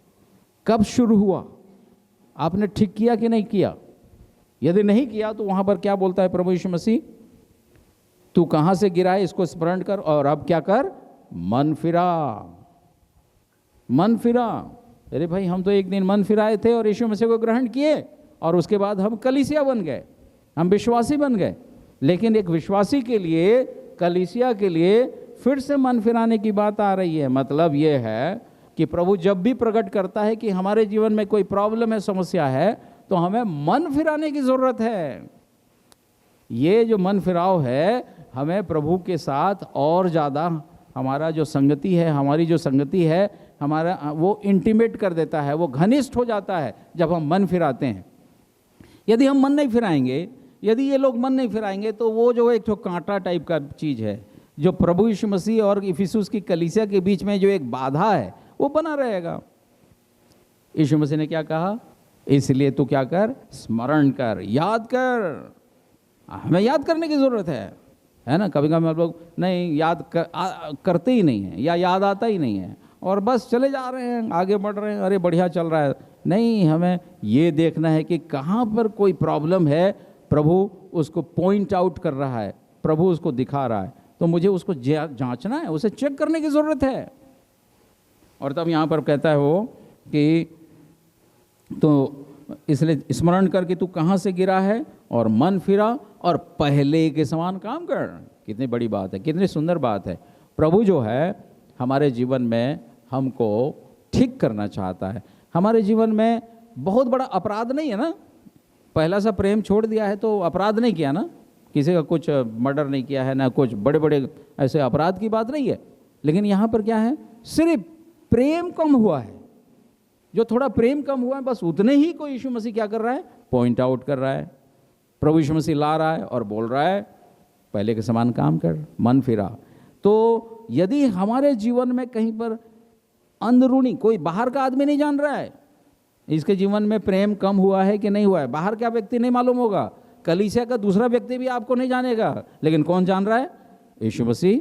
कब शुरू हुआ, आपने ठीक किया कि नहीं किया। यदि नहीं किया तो वहाँ पर क्या बोलता है प्रभु यीशु मसीह? तू कहाँ से गिरा है इसको स्मरण कर, और अब क्या कर? मन फिरा, मन फिरा। अरे भाई, हम तो एक दिन मन फिराए थे और यीशु मसीह को ग्रहण किए, और उसके बाद हम कलीसिया बन गए, हम विश्वासी बन गए। लेकिन एक विश्वासी के लिए, कलीसिया के लिए फिर से मन फिराने की बात आ रही है। मतलब ये है कि प्रभु जब भी प्रकट करता है कि हमारे जीवन में कोई प्रॉब्लम है, समस्या है, तो हमें मन फिराने की ज़रूरत है। ये जो मन फिराव है, हमें प्रभु के साथ और ज़्यादा हमारा जो संगति है, हमारी जो संगति है, हमारा वो इंटीमेट कर देता है, वो घनिष्ठ हो जाता है जब हम मन फिराते हैं। यदि हम मन नहीं फिराएंगे, यदि ये लोग मन नहीं फिराएंगे, तो वो जो एक तो कांटा टाइप का चीज़ है, जो प्रभु यीशु मसीह और इफिसुस की कलीसिया के बीच में जो एक बाधा है, वो बना रहेगा। यीशु मसीह ने क्या कहा? इसलिए तू क्या कर? स्मरण कर, याद कर। हमें याद करने की ज़रूरत है ना। कभी कभी हम लोग नहीं याद करते ही नहीं हैं, या याद आता ही नहीं है, और बस चले जा रहे हैं, आगे बढ़ रहे हैं, अरे बढ़िया चल रहा है। नहीं, हमें ये देखना है कि कहाँ पर कोई प्रॉब्लम है, प्रभु उसको पॉइंट आउट कर रहा है, प्रभु उसको दिखा रहा है, तो मुझे उसको जांचना है, उसे चेक करने की ज़रूरत है। और तब यहाँ पर कहता है वो कि तो इसलिए स्मरण कर कि तू कहाँ से गिरा है, और मन फिरा और पहले के समान काम कर। कितनी बड़ी बात है, कितनी सुंदर बात है। प्रभु जो है हमारे जीवन में हमको ठीक करना चाहता है। हमारे जीवन में बहुत बड़ा अपराध नहीं है ना। पहला सा प्रेम छोड़ दिया है तो अपराध नहीं किया ना, किसी का कुछ मर्डर नहीं किया है ना, कुछ बड़े बड़े ऐसे अपराध की बात नहीं है। लेकिन यहाँ पर क्या है? सिर्फ प्रेम कम हुआ है। जो थोड़ा प्रेम कम हुआ है, बस उतने ही को यीशु मसीह क्या कर रहा है? पॉइंट आउट कर रहा है। प्रभु यीशु मसीह ला रहा है और बोल रहा है पहले के समान काम कर, मन फिरा। तो यदि हमारे जीवन में कहीं पर अंदरूनी, कोई बाहर का आदमी नहीं जान रहा है इसके जीवन में प्रेम कम हुआ है कि नहीं हुआ है, बाहर का व्यक्ति नहीं मालूम होगा, कलीसिया का दूसरा व्यक्ति भी आपको नहीं जानेगा, लेकिन कौन जान रहा है? यीशु मसीह,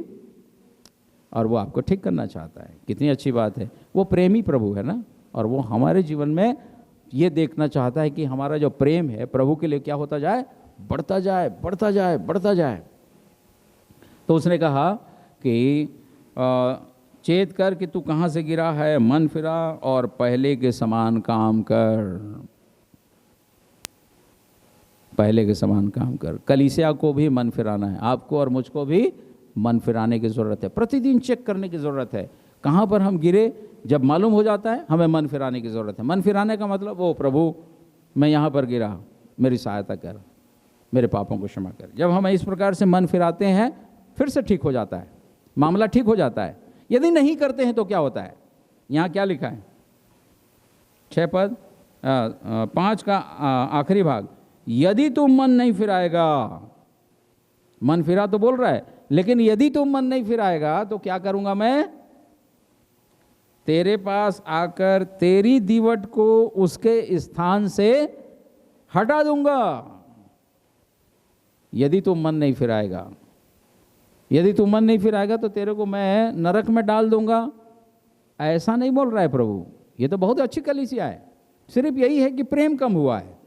और वो आपको ठीक करना चाहता है। कितनी अच्छी बात है। वो प्रेमी प्रभु है ना, और वो हमारे जीवन में ये देखना चाहता है कि हमारा जो प्रेम है प्रभु के लिए क्या होता जाए? बढ़ता जाए, बढ़ता जाए, बढ़ता जाए। तो उसने कहा कि चेत कर कि तू कहाँ से गिरा है, मन फिरा और पहले के समान काम कर, पहले के समान काम कर। कलीसिया को भी मन फिराना है, आपको और मुझको भी मन फिराने की ज़रूरत है। प्रतिदिन चेक करने की ज़रूरत है कहाँ पर हम गिरे। जब मालूम हो जाता है, हमें मन फिराने की ज़रूरत है। मन फिराने का मतलब, ओ प्रभु मैं यहाँ पर गिरा, मेरी सहायता कर, मेरे पापों को क्षमा कर। जब हम इस प्रकार से मन फिराते हैं, फिर से ठीक हो जाता है, मामला ठीक हो जाता है। यदि नहीं करते हैं तो क्या होता है? यहाँ क्या लिखा है? 6 पद, 5 का आखिरी भाग, यदि तुम मन नहीं फिराएगा, मन फिरा तो बोल रहा है, लेकिन यदि तुम मन नहीं फिराएगा तो क्या करूंगा मैं? तेरे पास आकर तेरी दीवट को उसके स्थान से हटा दूंगा। यदि तुम मन नहीं फिराएगा, यदि तुम मन नहीं फिराएगा तो तेरे को मैं नरक में डाल दूंगा। ऐसा नहीं बोल रहा है प्रभु। ये तो बहुत अच्छी कलीसिया है, सिर्फ यही है कि प्रेम कम हुआ है।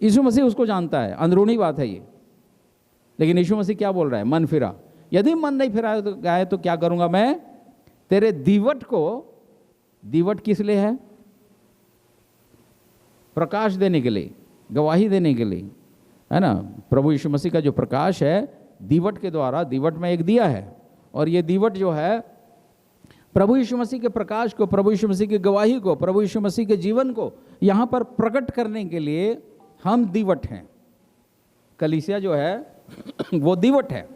यीशु मसीह उसको जानता है, अंदरूनी बात है ये। लेकिन यीशु मसीह क्या बोल रहा है? मन फिरा। यदि मन नहीं फिराया तो क्या करूंगा मैं? तेरे दीवट को, दीवट किस लिए है? प्रकाश देने के लिए, गवाही देने के लिए, है ना। प्रभु यीशु मसीह का जो प्रकाश है दीवट के द्वारा, दीवट में एक दिया है, और ये दीवट जो है प्रभु यीशु मसीह के प्रकाश को, प्रभु यीशु मसीह की गवाही को, प्रभु यीशु मसीह के जीवन को यहाँ पर प्रकट करने के लिए हम दीवट हैं। कलीसिया जो है वो दीवट है।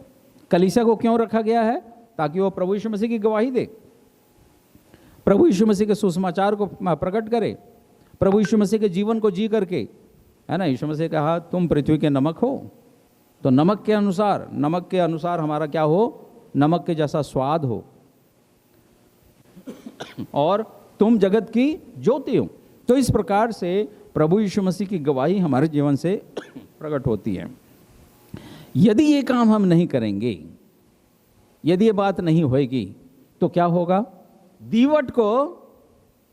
कलीसिया को क्यों रखा गया है? ताकि वो प्रभु यीशु मसीह की गवाही दे, प्रभु यीशु मसीह के सुसमाचार को प्रकट करे, प्रभु यीशु मसीह के जीवन को जी करके, है ना। यीशु मसीह कहा तुम पृथ्वी के नमक हो, तो नमक के अनुसार हमारा क्या हो? नमक के जैसा स्वाद हो, और तुम जगत की ज्योति हो। तो इस प्रकार से प्रभु यीशु मसीह की गवाही हमारे जीवन से प्रकट होती है। यदि ये काम हम नहीं करेंगे, यदि ये बात नहीं होएगी, तो क्या होगा? दीवट को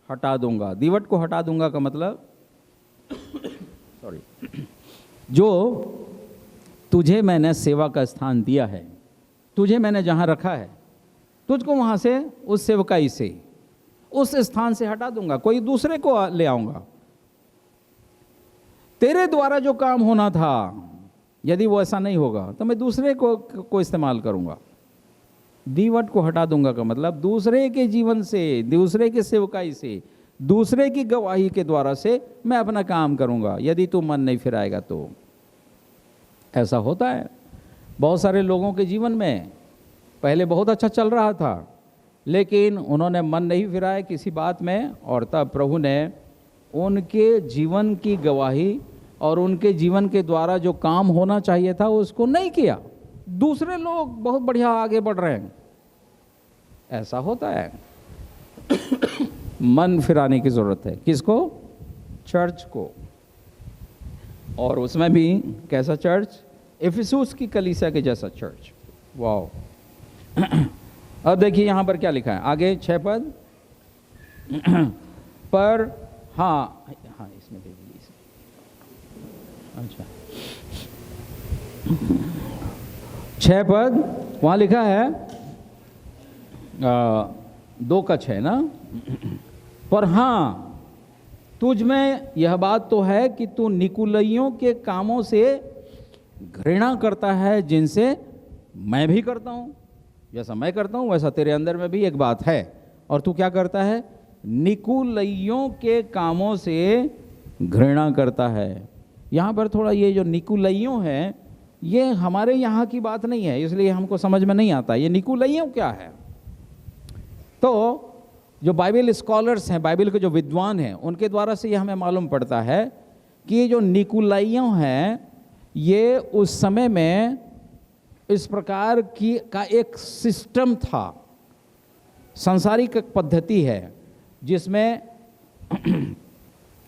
हटा दूंगा। दीवट को हटा दूंगा का मतलब सॉरी, जो तुझे मैंने सेवा का स्थान दिया है, तुझे मैंने जहां रखा है, तुझको वहां से, उस सेवकाई से, उस स्थान से हटा दूंगा, कोई दूसरे को ले आऊंगा। तेरे द्वारा जो काम होना था, यदि वो ऐसा नहीं होगा तो मैं दूसरे को इस्तेमाल करूंगा। दीवट को हटा दूंगा का मतलब दूसरे के जीवन से, दूसरे के सेवकाई से, दूसरे की गवाही के द्वारा से मैं अपना काम करूंगा। यदि तू मन नहीं फिराएगा तो ऐसा होता है। बहुत सारे लोगों के जीवन में पहले बहुत अच्छा चल रहा था, लेकिन उन्होंने मन नहीं फिराया किसी बात में, और तब प्रभु ने उनके जीवन की गवाही और उनके जीवन के द्वारा जो काम होना चाहिए था उसको नहीं किया। दूसरे लोग बहुत बढ़िया आगे बढ़ रहे हैं। ऐसा होता है। मन फिराने की जरूरत है। किसको? चर्च को। और उसमें भी कैसा चर्च? इफिसुस की कलीसिया के जैसा चर्च। वाह। अब देखिए यहाँ पर क्या लिखा है आगे 6 पद पर। हाँ इसमें दे दीजिए। अच्छा 6 पद वहाँ लिखा है 2 का 6 ना। पर हाँ तुझ में यह बात तो है कि तू निकुलइयों के कामों से घृणा करता है, जिनसे मैं भी करता हूँ। जैसा मैं करता हूँ वैसा तेरे अंदर में भी एक बात है। और तू क्या करता है? निकुलइयों के कामों से घृणा करता है। यहाँ पर थोड़ा ये जो निकुलइयों हैं, ये हमारे यहाँ की बात नहीं है, इसलिए हमको समझ में नहीं आता ये निकुलइयों क्या है। तो जो बाइबल स्कॉलर्स हैं, बाइबल के जो विद्वान हैं, उनके द्वारा से ये हमें मालूम पड़ता है कि ये जो निकुलइयों हैं, ये उस समय में इस प्रकार की का एक सिस्टम था, सांसारिक पद्धति है, जिसमें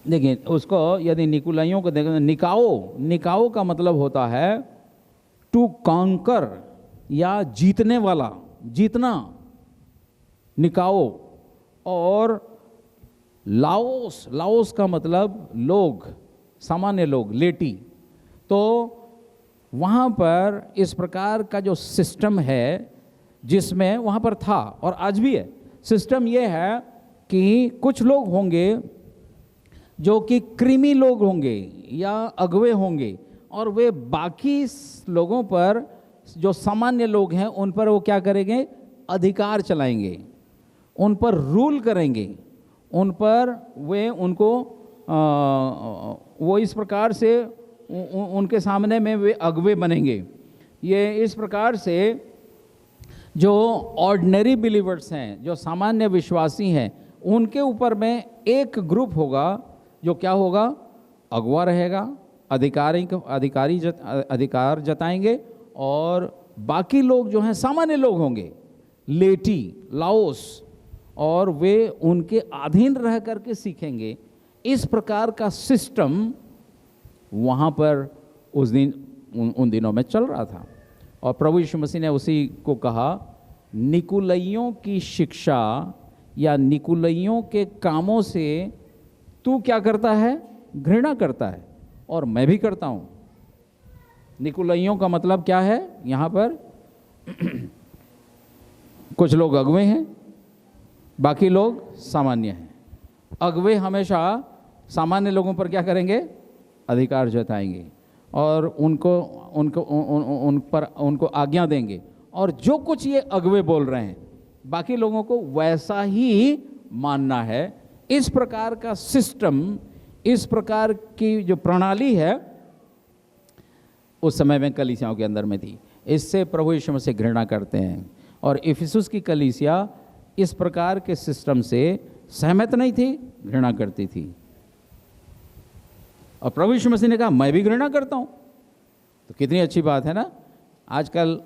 देखिए उसको यदि निकुलइयों को देखें, निकाओ का मतलब होता है टू कॉन्कर या जीतने वाला, जीतना, निकाओ। और लाओस का मतलब लोग, सामान्य लोग, लेटी। तो वहाँ पर इस प्रकार का जो सिस्टम है, जिसमें वहाँ पर था और आज भी है। सिस्टम ये है कि कुछ लोग होंगे जो कि कृमि लोग होंगे या अगवे होंगे, और वे बाकी लोगों पर, जो सामान्य लोग हैं, उन पर वो क्या करेंगे? अधिकार चलाएंगे, उन पर रूल करेंगे, उन पर वे उनको वो इस प्रकार से उनके सामने में वे अगवे बनेंगे। ये इस प्रकार से जो ऑर्डिनरी बिलीवर्स हैं, जो सामान्य विश्वासी हैं, उनके ऊपर में एक ग्रुप होगा जो क्या होगा, अगुआ रहेगा, अधिकार जताएंगे, और बाकी लोग जो हैं सामान्य लोग होंगे, लेटी, लाओस, और वे उनके अधीन रह करके सीखेंगे। इस प्रकार का सिस्टम वहाँ पर उस दिन उन दिनों में चल रहा था। और प्रभु यीशु मसीह ने उसी को कहा, निकुलइयों की शिक्षा या निकुलइयों के कामों से तू क्या करता है, घृणा करता है, और मैं भी करता हूँ। निकुलइयों का मतलब क्या है, यहाँ पर कुछ लोग अगुवे हैं, बाकी लोग सामान्य हैं। अगुवे हमेशा सामान्य लोगों पर क्या करेंगे, अधिकार जताएंगे और उनको आज्ञा देंगे, और जो कुछ ये अगुवे बोल रहे हैं बाकी लोगों को वैसा ही मानना है। इस प्रकार का सिस्टम, इस प्रकार की जो प्रणाली है उस समय में कलीसियाओं के अंदर में थी। इससे प्रभु यीशु मसीह घृणा करते हैं, और इफिसुस की कलीसिया इस प्रकार के सिस्टम से सहमत नहीं थी, घृणा करती थी। और प्रभु यीशु मसीह ने कहा, मैं भी घृणा करता हूँ। तो कितनी अच्छी बात है ना। आजकल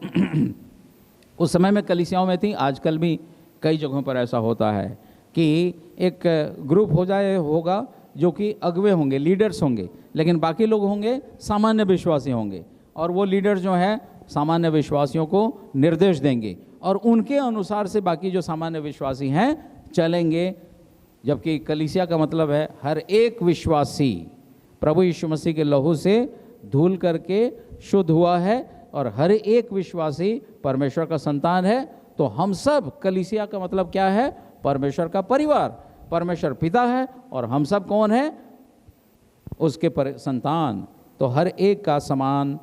उस समय में कलीसियाओं में थी, आजकल भी कई जगहों पर ऐसा होता है कि एक ग्रुप होगा जो कि अगुवे होंगे, लीडर्स होंगे, लेकिन बाकी लोग होंगे सामान्य विश्वासी होंगे, और वो लीडर जो है सामान्य विश्वासियों को निर्देश देंगे, और उनके अनुसार से बाकी जो सामान्य विश्वासी हैं चलेंगे। जबकि कलीसिया का मतलब है हर एक विश्वासी प्रभु यीशु मसीह के लहू से धुल करके शुद्ध हुआ है, और हर एक विश्वासी परमेश्वर का संतान है। तो हम सब, कलीसिया का मतलब क्या है, परमेश्वर का परिवार, परमेश्वर पिता है और हम सब कौन है, उसके संतान। तो हर एक का समान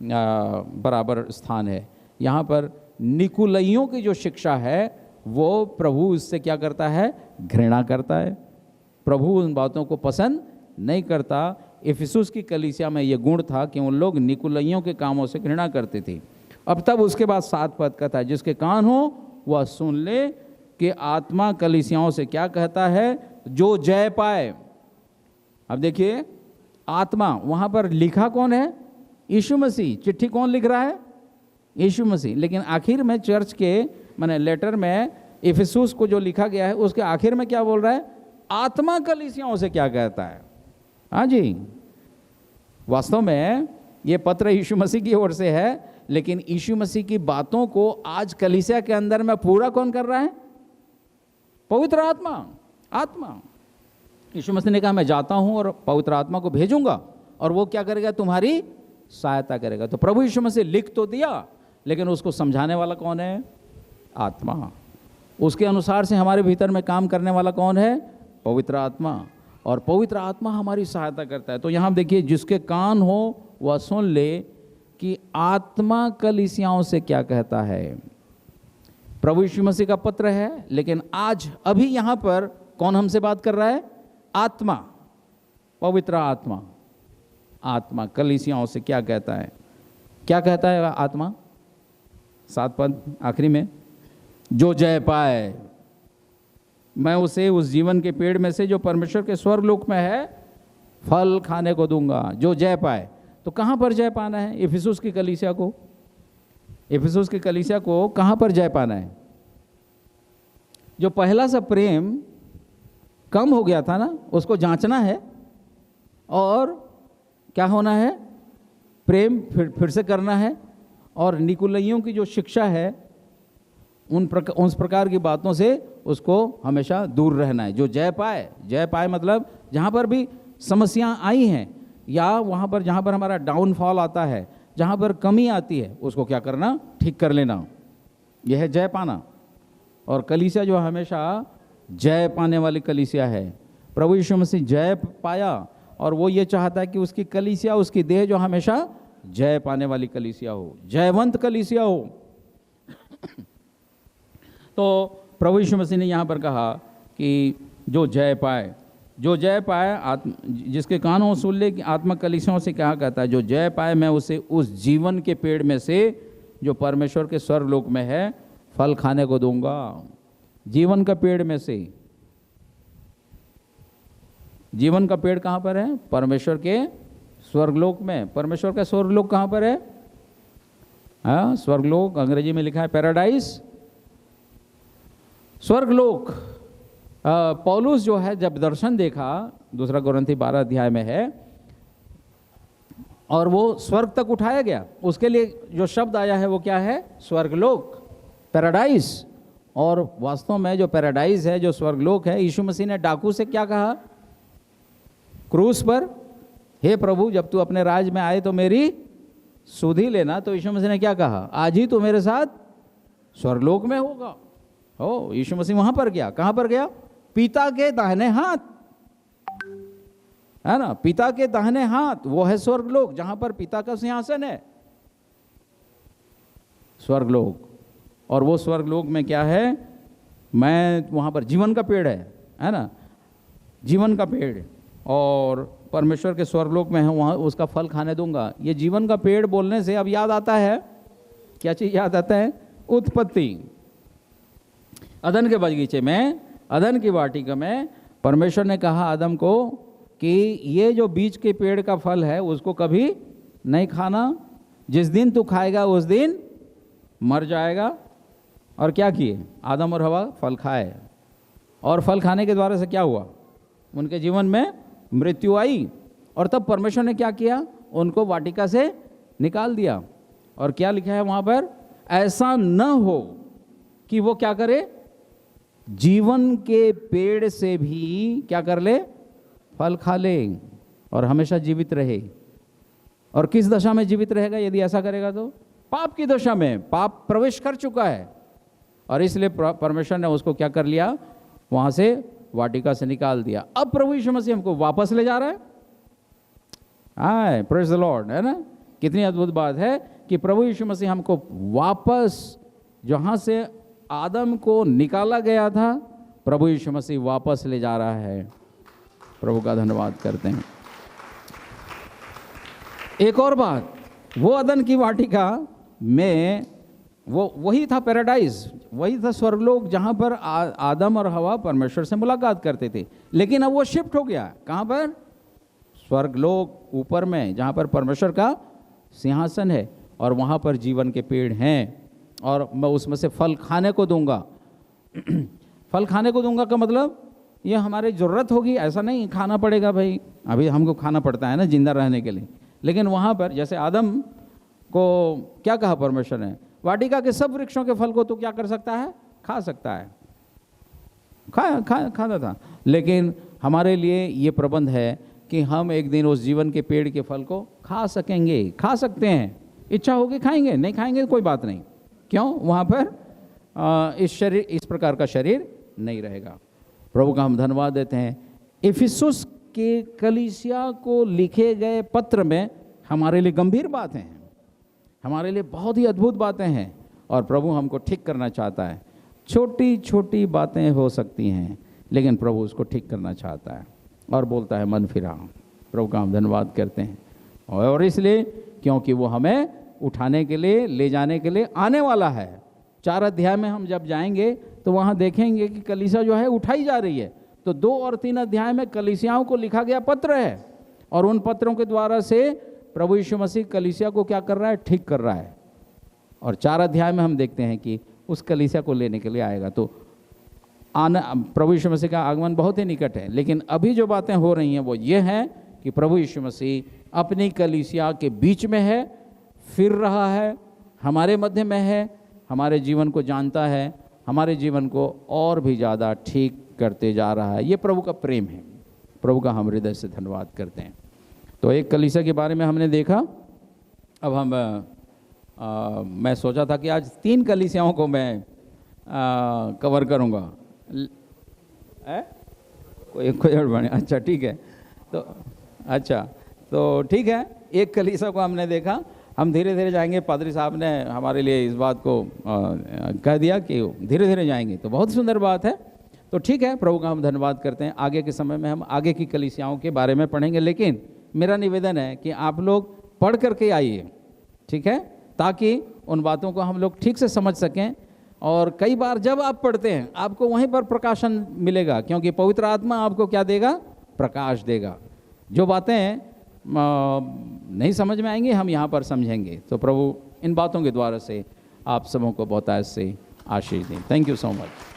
बराबर स्थान है। यहाँ पर निकुलइयों की जो शिक्षा है वो प्रभु इससे क्या करता है, घृणा करता है। प्रभु उन बातों को पसंद नहीं करता। इफिसुस की कलीसिया में ये गुण था कि उन लोग निकुलइयों के कामों से घृणा करते थे। अब तब उसके बाद 7 पद का था, जिसके कान हो वह सुन ले कि आत्मा कलीसियाओं से क्या कहता है, जो जय पाए। अब देखिए, आत्मा वहाँ पर लिखा कौन है, यीशु मसीह। चिट्ठी कौन लिख रहा है, यीशु मसीह। लेकिन आखिर में चर्च के माने लेटर में इफिसुस को जो लिखा गया है उसके आखिर में क्या बोल रहा है, आत्मा कलीसियाओं से क्या कहता है। हाँ जी, वास्तव में ये पत्र यीशु मसीह की ओर से है, लेकिन यीशु मसीह की बातों को आज कलीसिया के अंदर में पूरा कौन कर रहा है, पवित्र आत्मा। यीशु मसीह ने कहा, मैं जाता हूं और पवित्र आत्मा को भेजूंगा, और वो क्या करेगा, तुम्हारी सहायता करेगा। तो प्रभु यीशु मसीह लिख तो दिया, लेकिन उसको समझाने वाला कौन है, आत्मा। उसके अनुसार से हमारे भीतर में काम करने वाला कौन है, पवित्र आत्मा। और पवित्र आत्मा हमारी सहायता करता है। तो यहाँ देखिए, जिसके कान हो वह सुन ले कि आत्मा कलीसियाओं से क्या कहता है। प्रभु यीशु मसीह का पत्र है, लेकिन आज अभी यहाँ पर कौन हमसे बात कर रहा है, आत्मा, पवित्र आत्मा कलीसियाओं से क्या कहता है। क्या कहता है आत्मा, 7 पद आखिरी में, जो जय पाए मैं उसे उस जीवन के पेड़ में से जो परमेश्वर के स्वर्गलोक में है फल खाने को दूंगा। जो जय पाए, तो कहाँ पर जय पाना है, इफिसुस की कलीसिया को कहाँ पर जय पाना है। जो पहला सा प्रेम कम हो गया था ना, उसको जांचना है, और क्या होना है, प्रेम फिर से करना है। और निकुलइयों की जो शिक्षा है उस प्रकार की बातों से उसको हमेशा दूर रहना है। जो जय पाए मतलब जहाँ पर भी समस्याएं आई हैं, या वहाँ पर जहाँ पर हमारा डाउनफॉल आता है, जहाँ पर कमी आती है, उसको क्या करना, ठीक कर लेना। यह है जय पाना। और कलीसिया जो हमेशा जय पाने वाली कलीसिया है। प्रभु यीशु मसीह जय पाया, और वो ये चाहता है कि उसकी कलीसिया, उसकी देह जो हमेशा जय पाने वाली कलीसिया हो, जयवंत कलीसिया हो। तो प्रभु यीशु मसीह ने यहाँ पर कहा कि जो जय पाए, जिसके कान हो सुन ले कि आत्मा कलीसियाओं से क्या कहता है। जो जय पाए मैं उसे उस जीवन के पेड़ में से जो परमेश्वर के स्वर्गलोक में है फल खाने को दूंगा। जीवन का पेड़ में से, जीवन का पेड़ कहाँ पर है? परमेश्वर के स्वर्गलोक में। परमेश्वर का स्वर्गलोक कहाँ पर है? हाँ, स्वर्गलोक अंग्रेजी में लिखा है पैराडाइज, स्वर्गलोक। पौलुस जो है जब दर्शन देखा, 2 कोरिन्थी 12 अध्याय में है, और वो स्वर्ग तक उठाया गया, उसके लिए जो शब्द आया है वो क्या है? स्वर्गलोक, पैराडाइज। और वास्तव में जो पैराडाइज है, जो स्वर्गलोक है, यीशु मसीह ने डाकू से क्या कहा क्रूस पर? हे प्रभु, जब तू अपने राज में आए तो मेरी सुध ही लेना। तो यीशु मसीह ने क्या कहा? आज ही तो मेरे साथ स्वर्गलोक में होगा। ओ, यीशु मसीह वहां पर गया। कहां पर गया? पिता के दाहिने हाथ, है ना? पिता के दाहिने हाथ, वो है स्वर्गलोक, जहां पर पिता का सिंहासन है, स्वर्गलोक। और वो स्वर्गलोक में क्या है? मैं वहां पर जीवन का पेड़ है ना? जीवन का पेड़, और परमेश्वर के स्वर्गलोक में है, वहाँ उसका फल खाने दूंगा। ये जीवन का पेड़ बोलने से अब याद आता है, क्या चीज़ याद आता है? उत्पत्ति। अदन के बगीचे में, अदन की वाटिका में परमेश्वर ने कहा आदम को कि ये जो बीज के पेड़ का फल है उसको कभी नहीं खाना, जिस दिन तू खाएगा उस दिन मर जाएगा। और क्या किए? आदम और हवा फल खाए, और फल खाने के द्वारा से क्या हुआ? उनके जीवन में मृत्यु आई। और तब परमेश्वर ने क्या किया? उनको वाटिका से निकाल दिया। और क्या लिखा है वहाँ पर? ऐसा न हो कि वो क्या करे? जीवन के पेड़ से भी क्या कर ले? फल खा ले और हमेशा जीवित रहे। और किस दशा में जीवित रहेगा यदि ऐसा करेगा? तो पाप की दशा में। पाप प्रवेश कर चुका है, और इसलिए परमेश्वर ने उसको क्या कर लिया? वहाँ से वाटिका से निकाल दिया। अब प्रभु यीशु मसीह हमको वापस ले जा रहा है। हाय, प्रेज द लॉर्ड, है ना? कितनी अद्भुत बात है कि प्रभु यीशु मसीह हमको वापस, जहाँ से आदम को निकाला गया था, प्रभु यीशु मसीह वापस ले जा रहा है। प्रभु का धन्यवाद करते हैं। एक और बात, वो अदन की वाटिका में वो वही था पैराडाइज, वही था स्वर्गलोक, जहाँ पर आदम और हवा परमेश्वर से मुलाकात करते थे। लेकिन अब वो शिफ्ट हो गया। कहाँ पर? स्वर्गलोक ऊपर में, जहाँ पर परमेश्वर का सिंहासन है, और वहाँ पर जीवन के पेड़ हैं, और मैं उसमें से फल खाने को दूंगा। फल खाने को दूंगा का मतलब ये हमारी ज़रूरत होगी, ऐसा नहीं खाना पड़ेगा भाई। अभी हमको खाना पड़ता है ना जिंदा रहने के लिए, लेकिन वहाँ पर जैसे आदम को क्या कहा परमेश्वर ने? वाटिका के सब वृक्षों के फल को तो क्या कर सकता है? खा सकता है। खाता था। लेकिन हमारे लिए ये प्रबंध है कि हम एक दिन उस जीवन के पेड़ के फल को खा सकेंगे, खा सकते हैं। इच्छा होगी खाएंगे, नहीं खाएंगे कोई बात नहीं। क्यों? वहाँ पर इस प्रकार का शरीर नहीं रहेगा। प्रभु का हम धन्यवाद देते हैं। इफिसुस के कलीसिया को लिखे गए पत्र में हमारे लिए गंभीर बातें हैं, हमारे लिए बहुत ही अद्भुत बातें हैं, और प्रभु हमको ठीक करना चाहता है। छोटी छोटी बातें हो सकती हैं, लेकिन प्रभु उसको ठीक करना चाहता है और बोलता है मन फिरा। प्रभु का हम धन्यवाद करते हैं, और इसलिए क्योंकि वो हमें उठाने के लिए, ले जाने के लिए आने वाला है। 4 अध्याय में हम जब जाएंगे तो वहाँ देखेंगे कि कलीसिया जो है उठाई जा रही है। तो 2 और 3 अध्याय में कलीसियाओं को लिखा गया पत्र है, और उन पत्रों के द्वारा से प्रभु यीशु मसीह कलीसिया को क्या कर रहा है? ठीक कर रहा है। और 4 अध्याय में हम देखते हैं कि उस कलीसिया को लेने के लिए आएगा। तो प्रभु यीशु मसीह का आगमन बहुत ही निकट है। लेकिन अभी जो बातें हो रही हैं वो ये हैं कि प्रभु यीशु मसीह अपनी कलीसिया के बीच में है, फिर रहा है, हमारे मध्य में है, हमारे जीवन को जानता है, हमारे जीवन को और भी ज़्यादा ठीक करते जा रहा है। ये प्रभु का प्रेम है। प्रभु का हम हृदय से धन्यवाद करते हैं। तो एक कलीसिया के बारे में हमने देखा। अब हम मैं सोचा था कि आज 3 कलीसियाओं को मैं कवर करूँगा। कोई और बने? अच्छा ठीक है। तो अच्छा, तो ठीक है, एक कलीसिया को हमने देखा। हम धीरे धीरे जाएंगे। पादरी साहब ने हमारे लिए इस बात को कह दिया कि धीरे धीरे जाएंगे, तो बहुत सुंदर बात है। तो ठीक है, प्रभु का हम धन्यवाद करते हैं। आगे के समय में हम आगे की कलीसियाओं के बारे में पढ़ेंगे, लेकिन मेरा निवेदन है कि आप लोग पढ़ करके आइए, ठीक है, ताकि उन बातों को हम लोग ठीक से समझ सकें। और कई बार जब आप पढ़ते हैं आपको वहीं पर प्रकाशन मिलेगा, क्योंकि पवित्र आत्मा आपको क्या देगा? प्रकाश देगा। जो बातें नहीं समझ में आएंगी हम यहाँ पर समझेंगे। तो प्रभु इन बातों के द्वारा से आप सबों को बहुत ऐसे आशीष दें। Thank you so much.